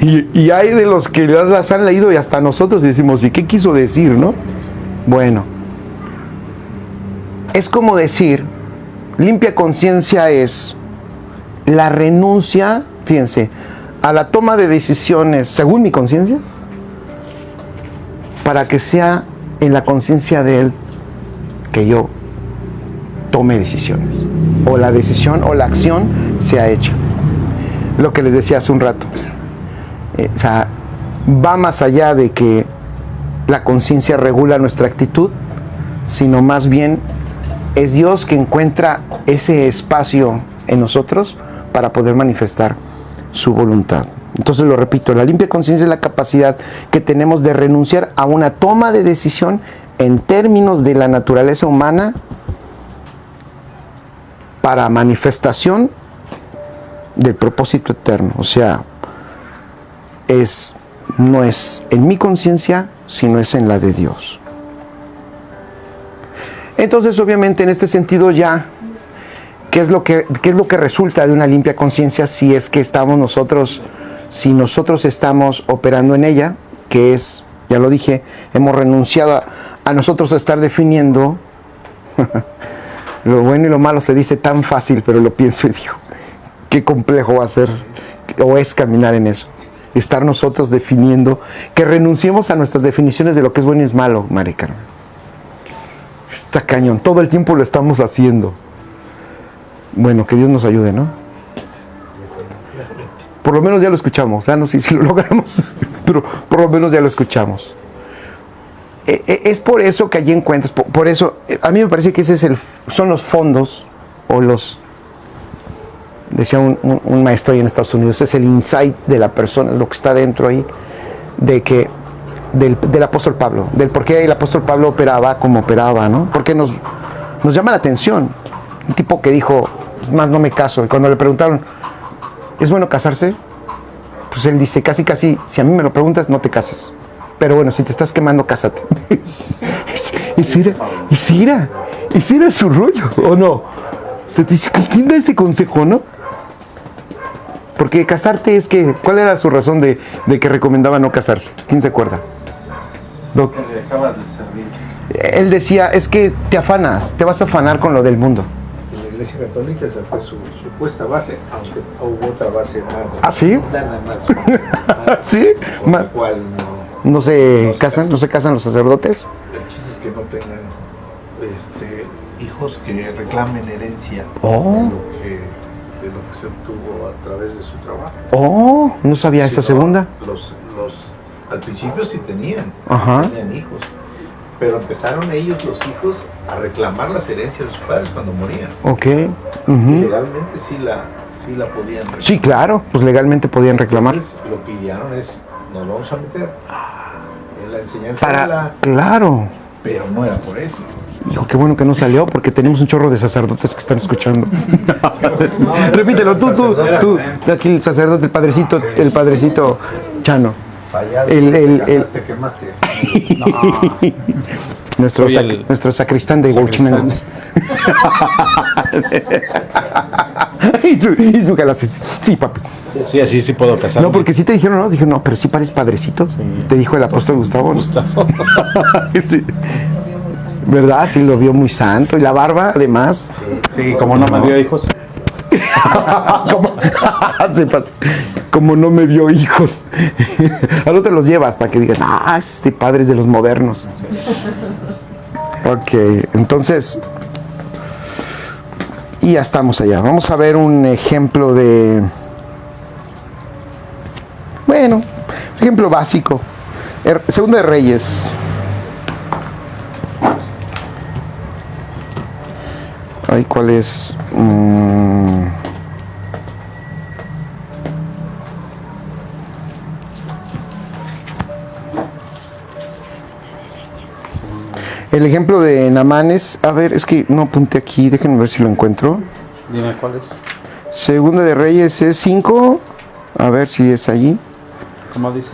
Y hay de los que las han leído y hasta nosotros decimos, ¿y qué quiso decir, no? Bueno, es como decir, limpia conciencia es la renuncia, fíjense, a la toma de decisiones según mi conciencia, para que sea en la conciencia de Él que yo tome decisiones, o la decisión o la acción sea hecha. Lo que les decía hace un rato, o sea, va más allá de que la conciencia regula nuestra actitud, sino más bien es Dios que encuentra ese espacio en nosotros para poder manifestar su voluntad. Entonces lo repito, la limpia conciencia es la capacidad que tenemos de renunciar a una toma de decisión en términos de la naturaleza humana para manifestación del propósito eterno. O sea, no es en mi conciencia, sino es en la de Dios. Entonces, obviamente, en este sentido ya, ¿qué es lo que resulta de una limpia conciencia si nosotros estamos operando en ella? Que es, ya lo dije, hemos renunciado a nosotros a estar definiendo. Lo bueno y lo malo se dice tan fácil, pero lo pienso y digo, qué complejo va a ser o es caminar en eso. Estar nosotros definiendo, que renunciemos a nuestras definiciones de lo que es bueno y es malo, Mari Carmen. Está cañón, todo el tiempo lo estamos haciendo. Bueno, que Dios nos ayude, ¿no? Por lo menos ya lo escuchamos, no sé si lo logramos, pero por lo menos ya lo escuchamos. Es por eso que allí encuentras, por eso, a mí me parece que son los fondos, o decía un maestro ahí en Estados Unidos, es el insight de la persona, lo que está dentro ahí, del apóstol Pablo, del por qué el apóstol Pablo operaba como operaba, ¿no? Porque nos llama la atención. Un tipo que dijo, pues más no me caso, y cuando le preguntaron, ¿es bueno casarse? Pues él dice, casi, si a mí me lo preguntas, no te cases. Pero bueno, si te estás quemando, cásate. Y si era su rollo, ¿o no? Se te dice, ¿quién da ese consejo, no? Porque casarte es que, ¿cuál era su razón de que recomendaba no casarse? ¿Quién se acuerda? Doc. Que le dejabas de servir. Él decía, es que te afanas, te vas a afanar con lo del mundo. En la Iglesia Católica esa fue su supuesta base, aunque hubo otra base más. ¿Ah, sí? Más ¿Sí? por la cual ¿No se casan los sacerdotes? El chiste es que no tengan hijos que reclamen herencia Oh. de lo que se obtuvo a través de su trabajo. Oh, no sabía esa segunda. Al principio sí tenían hijos, pero empezaron ellos, los hijos, a reclamar las herencias de sus padres cuando morían. Ok. Y legalmente sí la podían reclamar. Sí, claro, pues legalmente podían reclamar. Entonces, lo que idearon es, nos vamos a meter en la enseñanza Claro. pero no era por eso. Hijo, qué bueno que no salió porque tenemos un chorro de sacerdotes que están escuchando. Repítelo, tú. Aquí el sacerdote, el padrecito Chano. Fallado, Te quemaste. Nuestro sacristán de Huachinango. y su clase. Sí, papi. Sí, así sí puedo casarme. No, porque sí te dijeron, ¿no? Dije, no, pero sí pareces padrecito. Sí. Te dijo el apóstol Gustavo. Sí. ¿Verdad? Sí, lo vio muy santo. Y la barba, además. Sí, como no me dio hijos. Como no me vio hijos. Ahora te los llevas para que digan, este padre es de los modernos. Ok, entonces, y ya estamos allá. Vamos a ver un ejemplo de, ejemplo básico. Segunda de Reyes. Ay, ¿cuál es? El ejemplo de Naamán es, a ver, es que no apunté aquí, déjenme ver si lo encuentro. Dime cuál es. Segunda de Reyes es 5, a ver si es allí. ¿Cómo dice?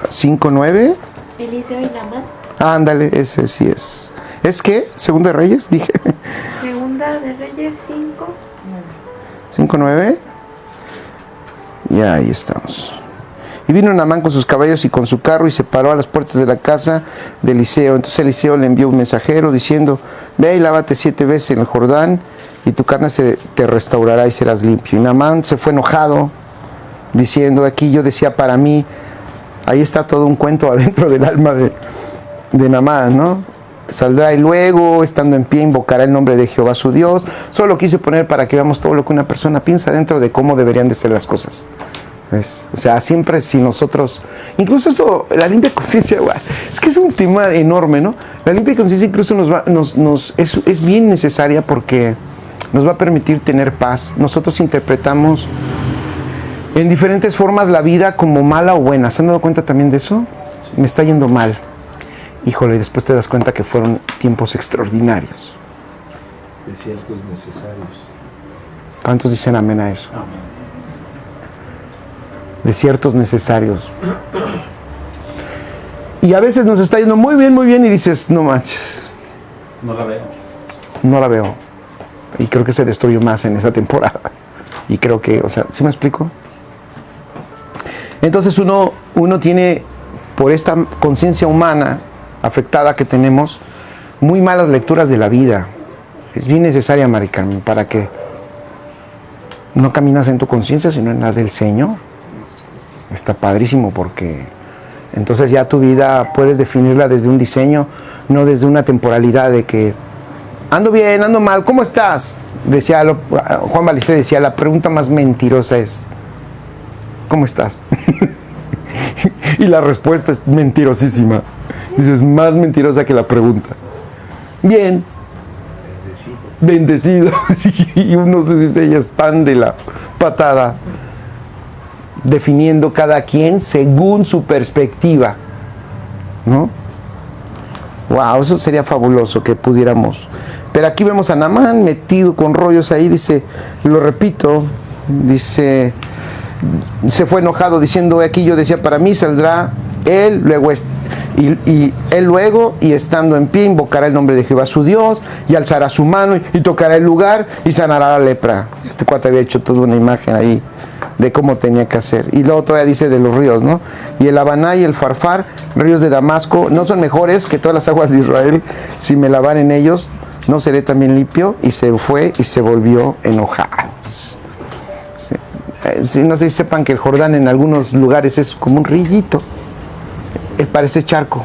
5:9. Eliseo y Naamán. Ándale, ese sí es. ¿Es qué? ¿Segunda de Reyes? Dije. Segunda de Reyes 5:9. Y ahí estamos. Y vino Naamán con sus caballos y con su carro y se paró a las puertas de la casa de Eliseo. Entonces Eliseo le envió un mensajero diciendo, ve y lávate 7 veces en el Jordán y tu carne te restaurará y serás limpio. Y Naamán se fue enojado diciendo, aquí yo decía para mí, ahí está todo un cuento adentro del alma de Naamán, ¿no? Saldrá y luego, estando en pie, invocará el nombre de Jehová su Dios. Solo lo quise poner para que veamos todo lo que una persona piensa dentro de cómo deberían de ser las cosas. ¿Ves? O sea, siempre si nosotros, incluso eso, la limpia conciencia, es que es un tema enorme, ¿no? La limpia conciencia incluso es bien necesaria porque nos va a permitir tener paz. Nosotros interpretamos en diferentes formas la vida como mala o buena. ¿Se han dado cuenta también de eso? Me está yendo mal. Híjole, y después te das cuenta que fueron tiempos extraordinarios. Desiertos necesarios. ¿Cuántos dicen amén a eso? Amén. Desiertos necesarios. Y a veces nos está yendo muy bien y dices, no manches. No la veo. No la veo. Y creo que se destruyó más en esa temporada. Y creo que, o sea, ¿sí me explico? Entonces uno tiene, por esta conciencia humana afectada que tenemos, muy malas lecturas de la vida. Es bien necesaria, Mari Carmen, para que no caminas en tu conciencia, sino en la del Señor. Está padrísimo porque entonces ya tu vida puedes definirla desde un diseño, no desde una temporalidad de que ando bien, ando mal, ¿cómo estás? Decía Juan Ballester, decía, la pregunta más mentirosa es ¿cómo estás? Y la respuesta es mentirosísima. Dices, más mentirosa que la pregunta. Bien. Bendecido. Y uno se dice, ellas están de la patada, definiendo cada quien según su perspectiva, ¿no? Wow, eso sería fabuloso que pudiéramos. Pero aquí vemos a Naamán metido con rollos ahí, dice, lo repito, dice, se fue enojado diciendo, aquí yo decía, para mí saldrá él, luego y él luego, y estando en pie, invocará el nombre de Jehová su Dios, y alzará su mano, y tocará el lugar, y sanará la lepra. Este cuate había hecho toda una imagen ahí de cómo tenía que hacer. Y luego todavía dice de los ríos, ¿no? Y el Habaná y el Farfar, ríos de Damasco, no son mejores que todas las aguas de Israel. Si me lavar en ellos, no seré también limpio. Y se fue y se volvió enojado. Sí, no sé si sepan que el Jordán en algunos lugares es como un rillito. Parece charco.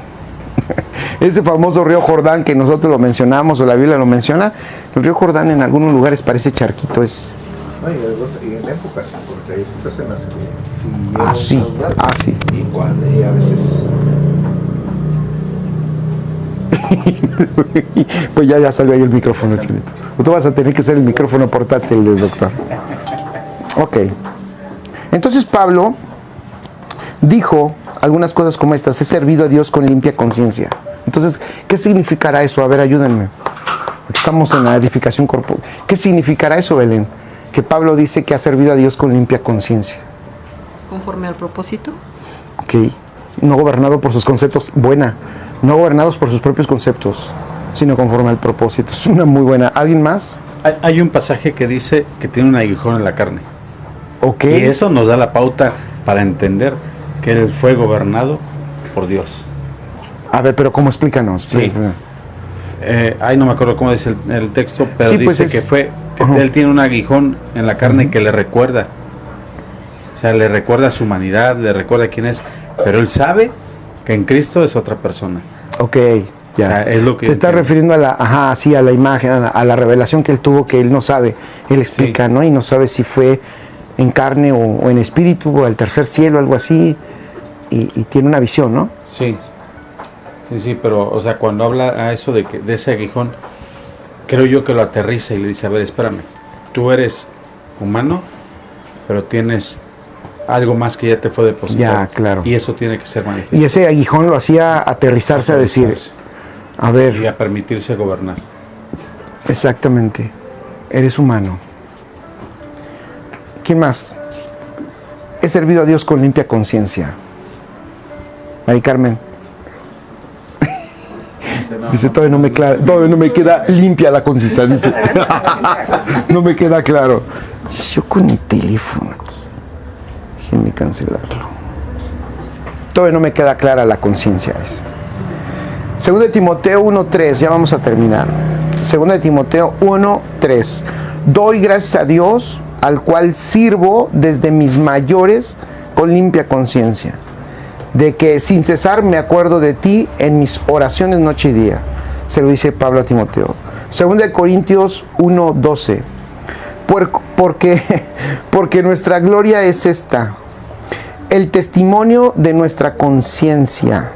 Ese famoso río Jordán que nosotros lo mencionamos, o la Biblia lo menciona, el río Jordán en algunos lugares parece charquito. Es no, y en épocas, porque hay épocas en las que sí. Y a veces pues ya salió ahí el micrófono, Chinito. Tú vas a tener que ser el micrófono portátil del doctor. Ok. Entonces Pablo dijo algunas cosas como estas: he servido a Dios con limpia conciencia. Entonces, ¿qué significará eso? A ver, ayúdenme. Estamos en la edificación corporal. ¿Qué significará eso, Belén? Que Pablo dice que ha servido a Dios con limpia conciencia. Conforme al propósito. Ok. No gobernado por sus conceptos. Buena. No gobernados por sus propios conceptos, sino conforme al propósito. Es una muy buena. ¿Alguien más? Hay un pasaje que dice que tiene un aguijón en la carne. Ok. Y eso nos da la pauta para entender que él fue gobernado por Dios. A ver, pero ¿cómo? Explícanos. Sí. No me acuerdo cómo dice el texto, pero Sí, pues dice que él tiene un aguijón en la carne que le recuerda. O sea, le recuerda su humanidad, le recuerda quién es, pero él sabe que en Cristo es otra persona. Ok, ya. O sea, es lo que te estás refiriendo a a la imagen, a la revelación que él tuvo, que él no sabe. Él explica, Sí. ¿no? Y no sabe si fue en carne o en espíritu, o al tercer cielo, algo así. Y tiene una visión, ¿no? Sí. Sí, pero, o sea, cuando habla a eso de ese aguijón, creo yo que lo aterriza y le dice, a ver, espérame, tú eres humano, pero tienes algo más que ya te fue depositado. Ya, claro. Y eso tiene que ser manifiesto. Y ese aguijón lo hacía aterrizarse a decir, a ver, Y a permitirse gobernar. exactamente, eres humano. ¿Quién más? He servido a Dios con limpia conciencia. Mari Carmen. Dice, todavía no me queda limpia la conciencia. Dice, no me queda claro. Yo con mi teléfono aquí. Déjenme cancelarlo. Todavía no me queda clara la conciencia. Segunda de Timoteo 1:3, ya vamos a terminar. Segunda de Timoteo 1:3. Doy gracias a Dios, al cual sirvo desde mis mayores con limpia conciencia, de que sin cesar me acuerdo de ti en mis oraciones noche y día. Se lo dice Pablo a Timoteo. Segunda de Corintios 1:12. Porque nuestra gloria es esta, el testimonio de nuestra conciencia,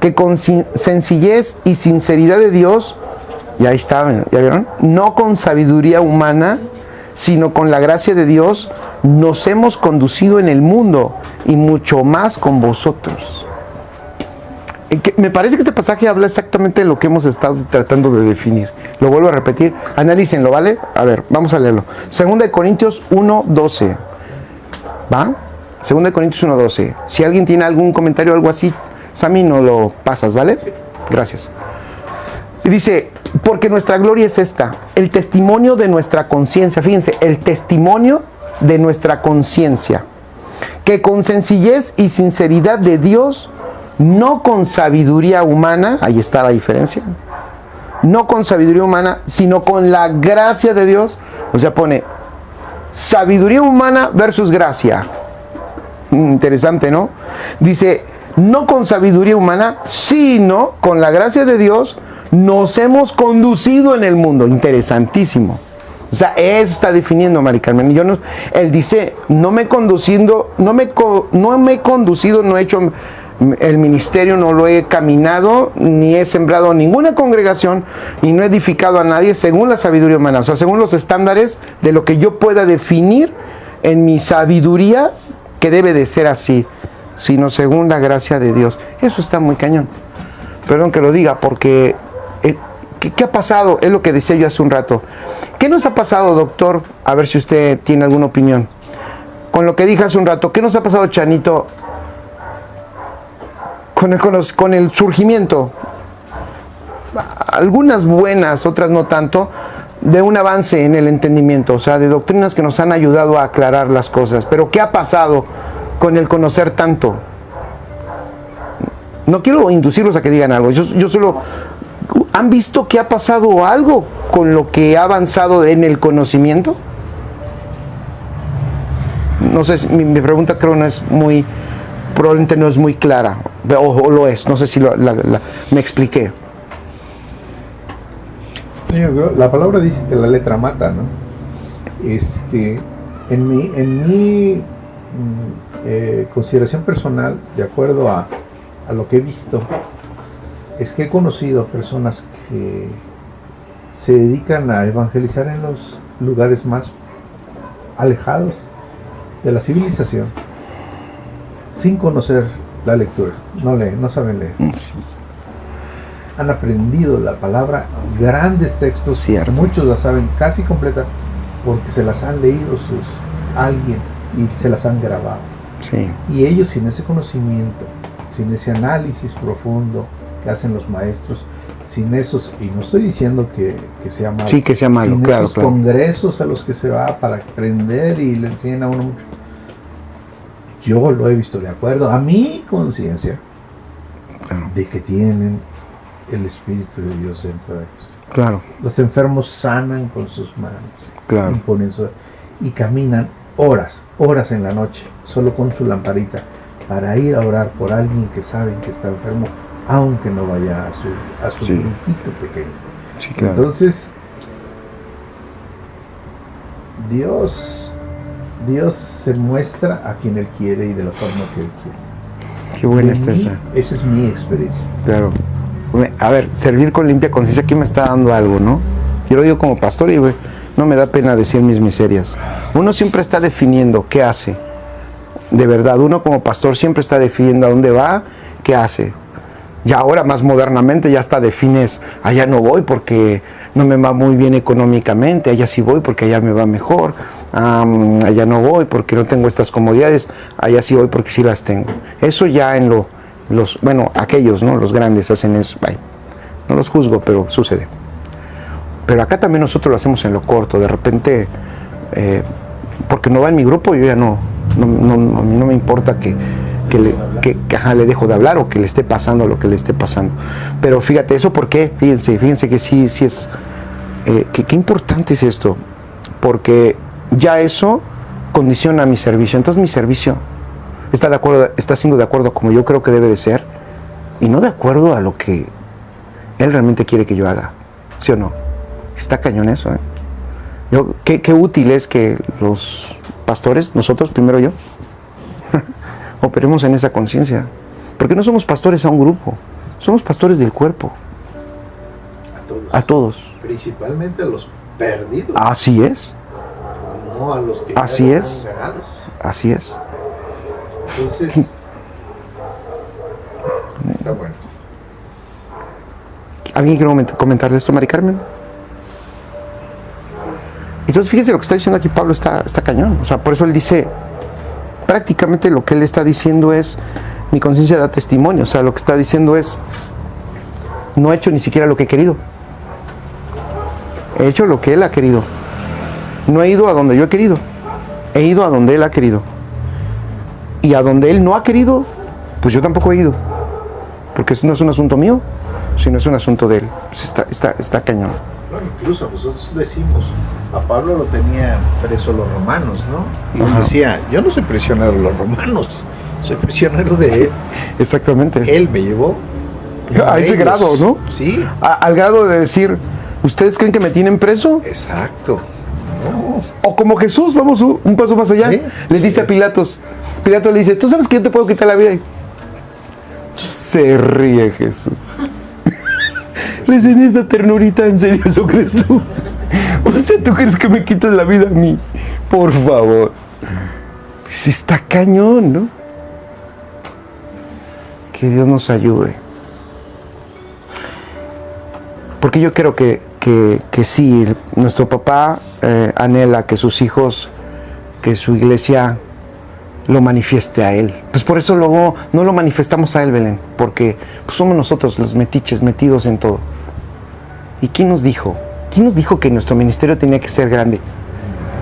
que con sencillez y sinceridad de Dios, ya está, ¿ya vieron? No con sabiduría humana, sino con la gracia de Dios, nos hemos conducido en el mundo, y mucho más con vosotros. Me parece que este pasaje habla exactamente de lo que hemos estado tratando de definir. Lo vuelvo a repetir, analícenlo, ¿vale? A ver, vamos a leerlo. Segunda de Corintios 1:12. ¿Va? Segunda de Corintios 1:12. Si alguien tiene algún comentario o algo así, Sammy, no lo pasas, ¿vale? Gracias. Y dice, porque nuestra gloria es esta, el testimonio de nuestra conciencia. Fíjense, el testimonio de nuestra conciencia, que con sencillez y sinceridad de Dios, no con sabiduría humana, ahí está la diferencia, no con sabiduría humana, sino con la gracia de Dios. O sea, pone sabiduría humana versus gracia. Interesante, ¿no? Dice, no con sabiduría humana, sino con la gracia de Dios, nos hemos conducido en el mundo. Interesantísimo. O sea, eso está definiendo Mari Carmen. Él dice, no he conducido, no he hecho el ministerio, no lo he caminado, ni he sembrado ninguna congregación, y no he edificado a nadie según la sabiduría humana. O sea, según los estándares de lo que yo pueda definir en mi sabiduría, que debe de ser así, sino según la gracia de Dios. Eso está muy cañón. Perdón que lo diga, porque ¿qué ha pasado? Es lo que decía yo hace un rato. ¿Qué nos ha pasado, doctor? A ver si usted tiene alguna opinión. Con lo que dije hace un rato, ¿qué nos ha pasado, Chanito? Con el surgimiento, algunas buenas, otras no tanto, de un avance en el entendimiento, o sea, de doctrinas que nos han ayudado a aclarar las cosas. Pero ¿qué ha pasado con el conocer tanto? No quiero inducirlos a que digan algo, yo solo... ¿Han visto que ha pasado algo con lo que ha avanzado en el conocimiento? No sé, mi pregunta creo no es muy... probablemente no es muy clara, o lo es, no sé si me expliqué. La palabra dice que la letra mata, ¿no? En mi consideración personal, de acuerdo a lo que he visto, es que he conocido a personas que se dedican a evangelizar en los lugares más alejados de la civilización, sin conocer la lectura, no leen, no saben leer. han aprendido la palabra, grandes textos, Cierto. muchos la saben casi completa porque se las han leído alguien y se las han grabado. Sí. Y ellos sin ese conocimiento, sin ese análisis profundo que hacen los maestros, sin esos, y no estoy diciendo que sea malo, Sí, que sea malo, sin claro, esos claro. congresos a los que se va para aprender y le enseñan a uno mucho. Yo lo he visto de acuerdo a mi conciencia Claro. de que tienen el Espíritu de Dios dentro de ellos. Claro, Los enfermos sanan con sus manos, claro. imponen y caminan horas en la noche, solo con su lamparita, para ir a orar por alguien que saben que está enfermo, aunque no vaya a su Sí. grupito pequeño. Sí, claro. Entonces, Dios se muestra a quien Él quiere y de la forma que Él quiere. Qué buena De está mí, esa. esa es mi experiencia. Claro. A ver, servir con limpia conciencia aquí me está dando algo, ¿no? Yo lo digo como pastor y güey, no me da pena decir mis miserias. Uno siempre está definiendo qué hace. De verdad, uno como pastor siempre está definiendo a dónde va, qué hace. Ya ahora más modernamente ya hasta defines, allá no voy porque no me va muy bien económicamente, allá sí voy porque allá me va mejor, allá no voy porque no tengo estas comodidades, allá sí voy porque sí las tengo. Eso ya en aquellos, ¿no? Los grandes hacen eso, bye. No los juzgo, pero sucede. Pero acá también nosotros lo hacemos en lo corto, de repente, porque no va en mi grupo, yo ya no a mí no me importa que le dejo de hablar o que le esté pasando lo que le esté pasando. Pero fíjate, ¿eso por qué? Fíjense que sí es, qué importante es esto, porque ya eso condiciona mi servicio. Entonces mi servicio está siendo de acuerdo como yo creo que debe de ser y no de acuerdo a lo que Él realmente quiere que yo haga, ¿sí o no? Está cañón eso, ¿eh? Qué útil es que los pastores, nosotros, primero yo, operemos en esa conciencia. Porque no somos pastores a un grupo, somos pastores del cuerpo. A todos. Principalmente a los perdidos, Así es, no a los que Así ya es. están ganados. así es. Entonces, está bueno. ¿Alguien quiere comentar de esto, Mari Carmen? Entonces fíjense lo que está diciendo aquí Pablo, está cañón. O sea, por eso él dice, prácticamente lo que él está diciendo es, mi conciencia da testimonio. O sea, lo que está diciendo es, no he hecho ni siquiera lo que he querido. He hecho lo que Él ha querido. No he ido a donde yo he querido. He ido a donde Él ha querido. Y a donde Él no ha querido, pues yo tampoco he ido. Porque eso no es un asunto mío, sino es un asunto de Él. Pues está cañón. Bueno, incluso nosotros decimos, a Pablo lo tenían preso los romanos, ¿no? Y él Ajá. decía, yo no soy prisionero de los romanos, soy prisionero de Él. Exactamente. Él me llevó. A ese ellos. grado, ¿no? Sí, Al grado de decir, ¿ustedes creen que me tienen preso? exacto. No. O como Jesús, vamos un paso más allá. Sí. Le dice a Pilatos, Pilato le dice, ¿tú sabes que yo te puedo quitar la vida? Y se ríe Jesús. Le dice, esta ternurita, ¿en serio eso crees tú? O sea, ¿tú crees que me quitas la vida a mí? Por favor. Dice, está cañón, ¿no? Que Dios nos ayude. Porque yo creo que sí, nuestro papá anhela que sus hijos, que su iglesia lo manifieste a Él. Pues por eso luego no lo manifestamos a Él, Belén, porque pues somos nosotros los metiches metidos en todo. ¿Y quién nos dijo? ¿Quién nos dijo que nuestro ministerio tenía que ser grande?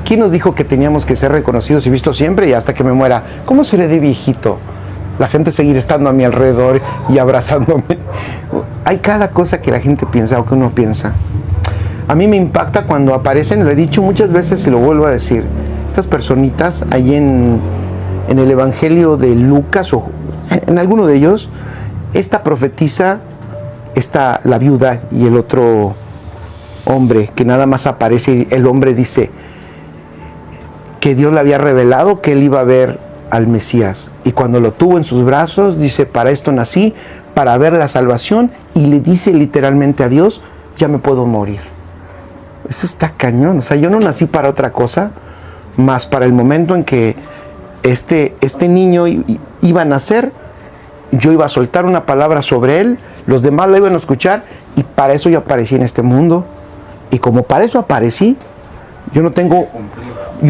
¿Quién nos dijo que teníamos que ser reconocidos y vistos siempre y hasta que me muera? ¿Cómo seré de viejito? La gente seguir estando a mi alrededor y abrazándome. Hay cada cosa que la gente piensa o que uno piensa. A mí me impacta cuando aparecen, lo he dicho muchas veces y lo vuelvo a decir, estas personitas ahí en el Evangelio de Lucas o en alguno de ellos, esta profetisa, la viuda y el otro hombre que nada más aparece y el hombre dice que Dios le había revelado que él iba a ver al Mesías y cuando lo tuvo en sus brazos dice, para esto nací, para ver la salvación, y le dice literalmente a Dios, ya me puedo morir. Eso está cañón. O sea, yo no nací para otra cosa más para el momento en que este niño iba a nacer, yo iba a soltar una palabra sobre él Los demás la iban a escuchar y para eso yo aparecí en este mundo. Y como para eso aparecí, yo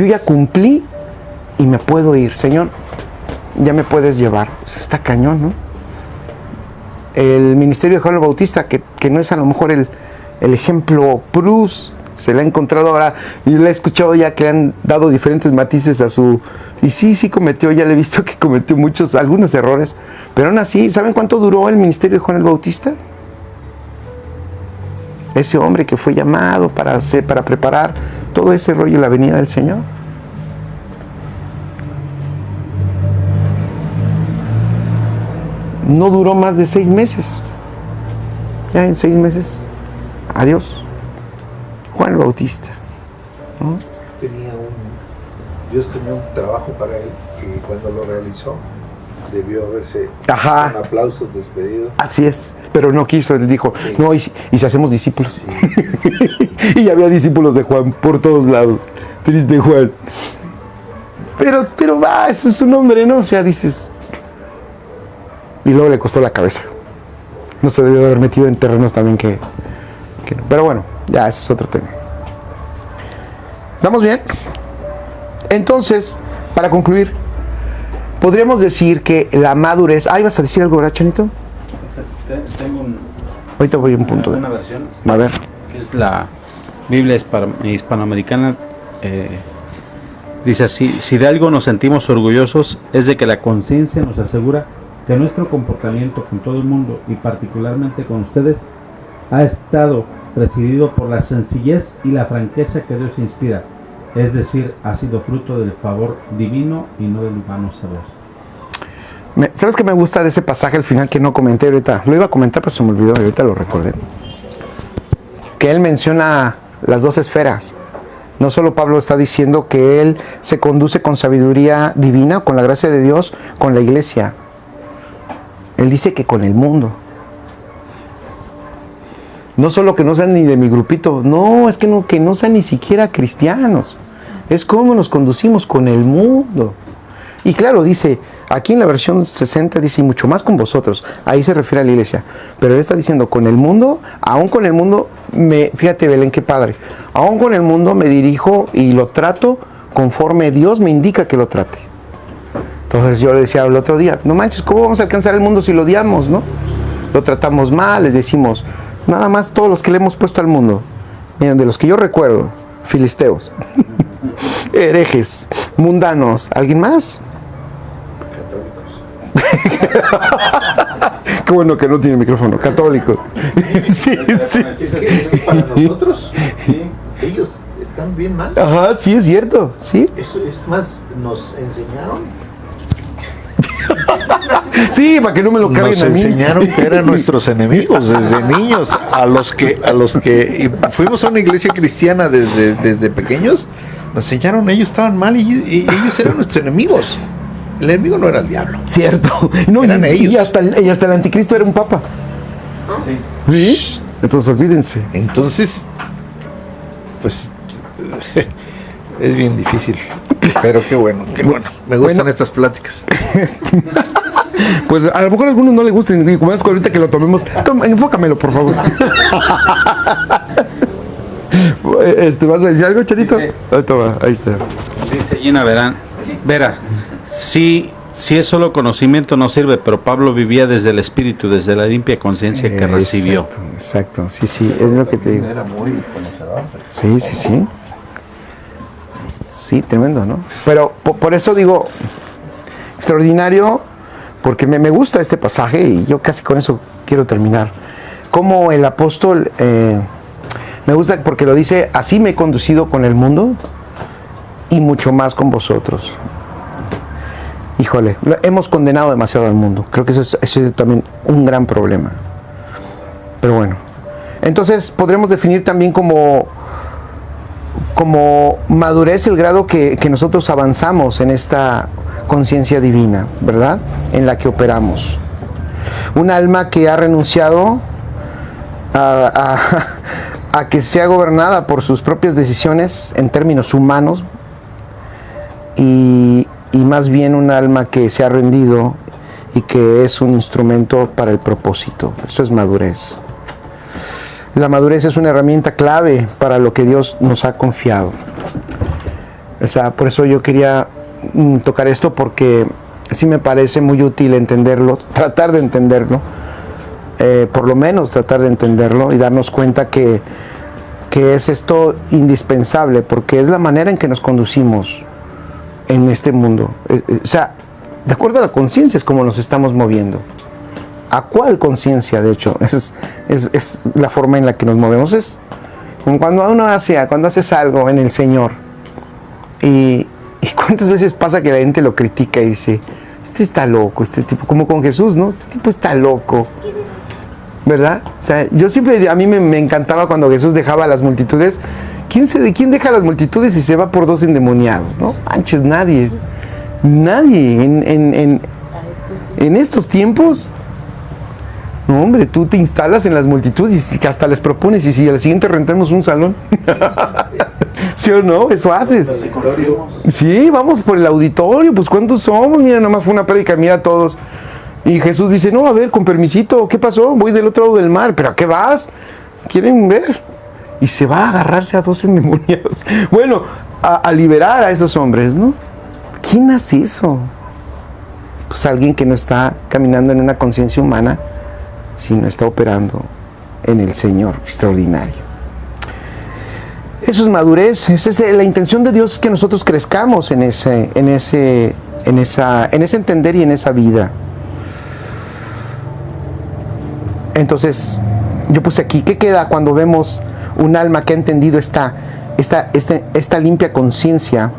ya cumplí y me puedo ir. Señor, ya me puedes llevar. Eso está cañón, ¿no? El ministerio de Juan el Bautista, que no es a lo mejor el ejemplo plus, se le ha encontrado ahora, y le he escuchado ya que le han dado diferentes matices a su... Y sí cometió, ya le he visto que cometió algunos errores, pero aún así, ¿saben cuánto duró el ministerio de Juan el Bautista? Ese hombre que fue llamado para preparar todo ese rollo, la venida del Señor. No duró más de 6 meses. Ya en 6 meses, adiós. Juan el Bautista, ¿no? Dios tenía un trabajo para él que cuando lo realizó debió haberse Ajá. con aplausos despedido. Así es, pero no quiso, él dijo, Sí. no, y si hacemos discípulos. Sí. Y había discípulos de Juan por todos lados. Triste Juan. Pero va, eso es un hombre, ¿no? O sea, dices. Y luego le costó la cabeza. No se debió haber metido en terrenos también que no. Pero bueno, ya, ese es otro tema. ¿Estamos bien? Entonces, para concluir, podríamos decir que la madurez... ¿Ibas a decir algo, verdad, Chanito? Tengo Ahorita voy a un punto una versión A ver. que es la Biblia hispanoamericana. Dice así: si de algo nos sentimos orgullosos es de que la conciencia nos asegura que nuestro comportamiento con todo el mundo y particularmente con ustedes ha estado presidido por la sencillez y la franqueza que Dios inspira, es decir, ha sido fruto del favor divino y no del humano saber. ¿Sabes qué me gusta de ese pasaje al final que no comenté ahorita? Lo iba a comentar, pero se me olvidó y ahorita lo recordé. Que él menciona las 2 esferas. No solo Pablo está diciendo que él se conduce con sabiduría divina, con la gracia de Dios, con la iglesia. Él dice que con el mundo. No solo que no sean ni de mi grupito, no, es que no sean ni siquiera cristianos. Es cómo nos conducimos con el mundo. Y claro, dice, aquí en la versión 60 dice, y mucho más con vosotros. Ahí se refiere a la iglesia. Pero él está diciendo, con el mundo, aún con el mundo, fíjate Belén, qué padre. Aún con el mundo me dirijo y lo trato conforme Dios me indica que lo trate. Entonces yo le decía el otro día, no manches, ¿cómo vamos a alcanzar el mundo si lo odiamos, no? Lo tratamos mal, les decimos, nada más todos los que le hemos puesto al mundo. Miren, de los que yo recuerdo, filisteos, herejes, mundanos, ¿alguien más? Qué bueno que no tiene micrófono, católico. Sí. Para nosotros, ellos están bien mal. Ajá, sí, es cierto, sí. Eso es más, nos enseñaron. Sí, para que no me lo carguen Nos a mí. enseñaron que eran nuestros enemigos desde niños, a los que y fuimos a una iglesia cristiana desde pequeños, nos enseñaron ellos estaban mal y ellos eran nuestros enemigos. El enemigo no era el diablo. Cierto. No, Eran ellos. Y hasta el anticristo era un papa. ¿Sí? Entonces olvídense. Entonces, pues es bien difícil. Pero qué bueno. Me gustan estas pláticas. Pues a lo mejor a algunos no les gusten. Y como es ahorita que lo tomemos, enfócamelo, por favor. ¿Vas a decir algo, Charito? Dice- Ahí está. Dice Gina Vera, si es solo conocimiento no sirve, pero Pablo vivía desde el espíritu, desde la limpia conciencia que recibió. Exacto. Sí, es lo que te digo. Era muy conocedor. Sí. Sí, tremendo, ¿no? Pero por eso digo, extraordinario, porque me gusta este pasaje y yo casi con eso quiero terminar. Como el apóstol, me gusta porque lo dice, así me he conducido con el mundo y mucho más con vosotros. Híjole, hemos condenado demasiado al mundo. Creo que eso es también un gran problema. Pero bueno, entonces podremos definir también como madurez el grado que nosotros avanzamos en esta conciencia divina, ¿verdad? En la que operamos. Un alma que ha renunciado a que sea gobernada por sus propias decisiones en términos humanos y más bien un alma que se ha rendido y que es un instrumento para el propósito. Eso es madurez. La madurez es una herramienta clave para lo que Dios nos ha confiado. O sea, por eso yo quería tocar esto, porque sí me parece muy útil entenderlo, tratar de entenderlo, por lo menos tratar de entenderlo y darnos cuenta que es esto indispensable, porque es la manera en que nos conducimos en este mundo. O sea, de acuerdo a la conciencia es como nos estamos moviendo. ¿A cuál conciencia? De hecho, es la forma en la que nos movemos. Es como cuando cuando haces algo en el Señor, y cuántas veces pasa que la gente lo critica y dice, este está loco, este tipo, como con Jesús, ¿no? Este tipo está loco, ¿verdad? O sea, yo siempre, a mí me encantaba cuando Jesús dejaba a las multitudes. ¿Quién deja a las multitudes y se va por 2 endemoniados? No manches, nadie. Nadie en estos tiempos. No, hombre, tú te instalas en las multitudes y hasta les propones, y si al siguiente rentamos un salón. ¿Sí o no? Eso haces. Sí, vamos por el auditorio, pues ¿cuántos somos? Mira, nada más fue una prédica, mira todos. Y Jesús dice, no, a ver, con permisito, ¿qué pasó? Voy del otro lado del mar. ¿Pero a qué vas? ¿Quieren ver? Y se va a agarrarse a 2 endemoniados. Bueno, a liberar a esos hombres, ¿no? ¿Quién hace eso? Pues alguien que no está caminando en una conciencia humana, sino está operando en el Señor extraordinario. Eso es madurez. Esa es la intención de Dios, que nosotros crezcamos en ese entender y en esa vida. Entonces, yo puse aquí, ¿qué queda cuando vemos un alma que ha entendido esta limpia conciencia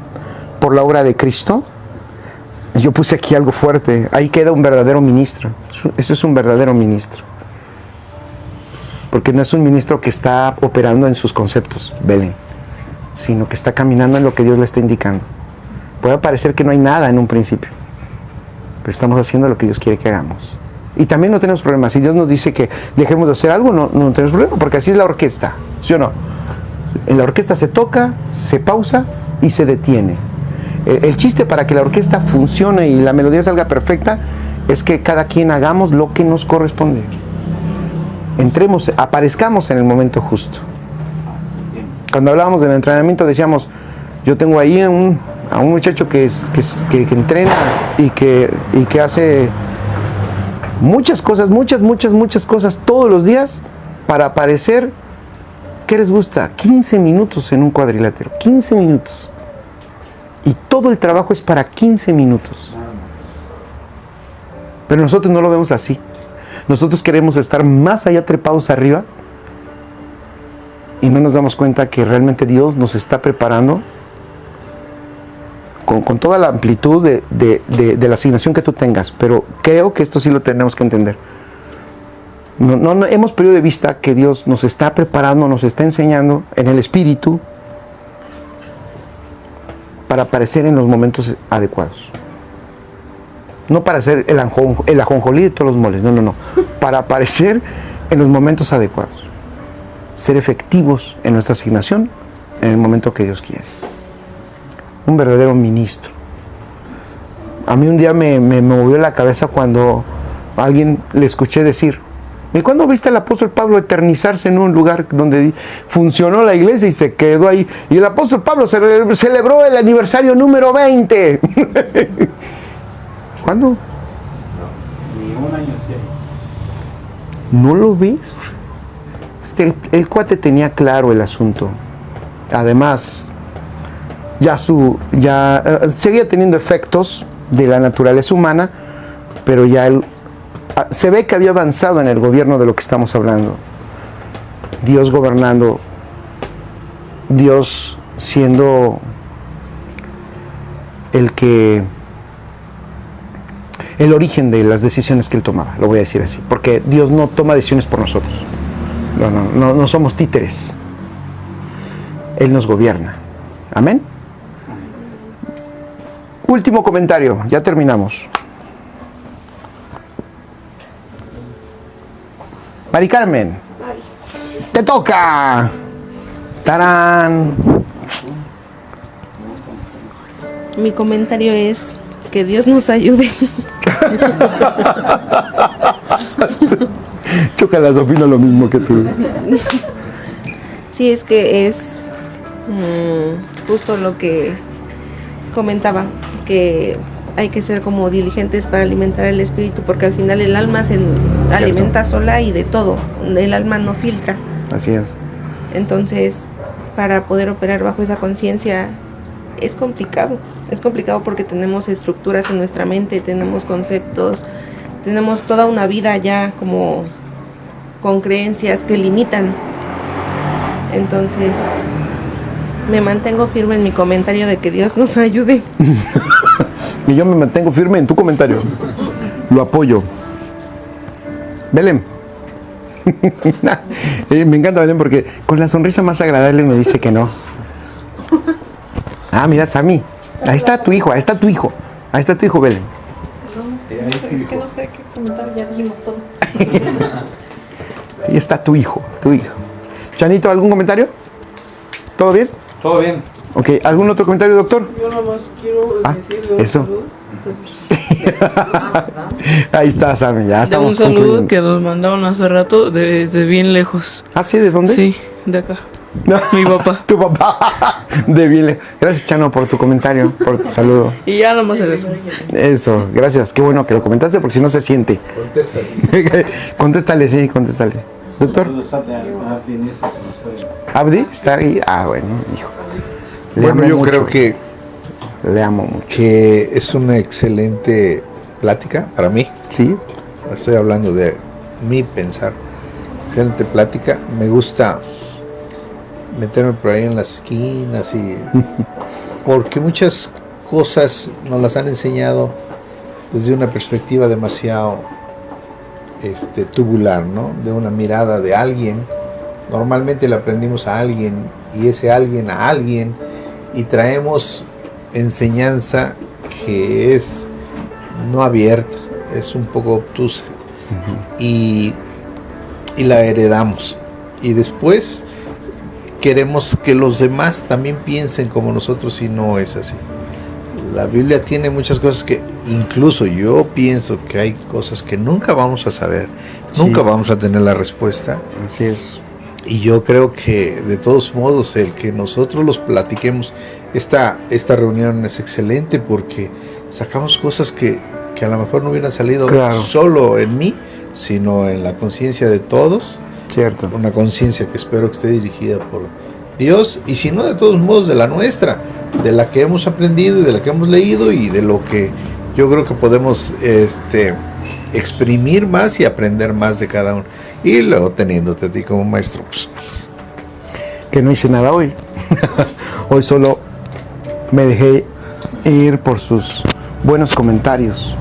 por la obra de Cristo? Yo puse aquí algo fuerte. Ahí queda un verdadero ministro. Eso es un verdadero ministro. Porque no es un ministro que está operando en sus conceptos, Belén, sino que está caminando en lo que Dios le está indicando. Puede parecer que no hay nada en un principio, pero estamos haciendo lo que Dios quiere que hagamos. Y también no tenemos problema. Si Dios nos dice que dejemos de hacer algo, no tenemos problema, porque así es la orquesta, ¿sí o no? En la orquesta se toca, se pausa y se detiene. El chiste para que la orquesta funcione y la melodía salga perfecta es que cada quien hagamos lo que nos corresponde. Aparezcamos en el momento justo. Cuando hablábamos del entrenamiento decíamos, yo tengo ahí a un muchacho que entrena y que hace muchas cosas todos los días para aparecer. ¿Qué les gusta? 15 minutos en un cuadrilátero, 15 minutos. Y todo el trabajo es para 15 minutos. Pero nosotros no lo vemos así. Nosotros queremos estar más allá, trepados arriba, y no nos damos cuenta que realmente Dios nos está preparando con toda la amplitud de la asignación que tú tengas. Pero creo que esto sí lo tenemos que entender. No hemos perdido de vista que Dios nos está preparando, nos está enseñando en el Espíritu para aparecer en los momentos adecuados. No para ser el ajonjolí de todos los moles, no. Para aparecer en los momentos adecuados. Ser efectivos en nuestra asignación en el momento que Dios quiere. Un verdadero ministro. A mí un día me movió la cabeza cuando a alguien le escuché decir, ¿y cuándo viste al apóstol Pablo eternizarse en un lugar donde funcionó la iglesia y se quedó ahí? Y el apóstol Pablo celebró el aniversario número 20. ¿Cuándo? No, ni un año sí. ¿No lo ves? El cuate tenía claro el asunto. Además, ya seguía teniendo efectos de la naturaleza humana, pero ya se ve que había avanzado en el gobierno de lo que estamos hablando. Dios gobernando, Dios siendo el origen de las decisiones que Él tomaba, lo voy a decir así, porque Dios no toma decisiones por nosotros. No somos títeres. Él nos gobierna. Amén. Último comentario, ya terminamos. Mari Carmen, te toca. ¡Tarán! Mi comentario es que Dios nos ayude. Chócalas, opino lo mismo que tú. Sí, es que es justo lo que comentaba, que hay que ser como diligentes para alimentar el espíritu, porque al final el alma se alimenta sola y de todo, el alma no filtra. Así es. Entonces, para poder operar bajo esa conciencia es complicado porque tenemos estructuras en nuestra mente, tenemos conceptos, tenemos toda una vida ya como con creencias que limitan. Entonces, me mantengo firme en mi comentario de que Dios nos ayude. Y yo me mantengo firme en tu comentario. Lo apoyo. Belén. Me encanta Belén porque con la sonrisa más agradable me dice que no. Ah, mira, Sammy. Ahí está tu hijo, ahí está tu hijo. Ahí está tu hijo, Belén. Es que no sé qué comentar, ya dijimos todo. Ahí está tu hijo, tu hijo. Chanito, ¿algún comentario? ¿Todo bien? Todo bien. Ok, ¿algún otro comentario, doctor? Yo nada más quiero decirle un eso. saludo. Ahí está, Sammy, ya De estamos un saludo concluyendo. que nos mandaron hace rato desde bien lejos. ¿Ah, sí? ¿De dónde? Sí, de acá. Mi papá. Tu papá. De bien. Gracias, Chano, por tu comentario, por tu saludo. Y ya nada más era eso. Eso, gracias. Qué bueno que lo comentaste porque si no se siente. Contéstale. Contéstale, sí, contéstale. Doctor, Abdi, ¿está ahí? Ah, bueno, hijo. Le Bueno, amo yo mucho. creo que Le amo mucho. es una excelente plática para mí. ¿Sí? Estoy hablando de mi pensar. Excelente plática. Me gusta meterme por ahí en las esquinas y porque muchas cosas nos las han enseñado desde una perspectiva demasiado tubular, ¿no? De una mirada de alguien. Normalmente le aprendimos a alguien y ese alguien a alguien y traemos enseñanza que es no abierta, es un poco obtusa y la heredamos y después queremos que los demás también piensen como nosotros y no es así. La Biblia tiene muchas cosas que incluso yo pienso que hay cosas que nunca vamos a saber, nunca vamos a tener la respuesta. Así es. Y yo creo que de todos modos el que nosotros los platiquemos, esta reunión es excelente porque sacamos cosas que a lo mejor no hubieran salido solo en mí, sino en la conciencia de todos. Cierto. Una conciencia que espero que esté dirigida por Dios y si no de todos modos de la nuestra, de la que hemos aprendido y de la que hemos leído y de lo que yo creo que podemos exprimir más y aprender más de cada uno. Y luego teniéndote a ti como maestro, pues. Que no hice nada hoy. Hoy solo me dejé ir por sus buenos comentarios.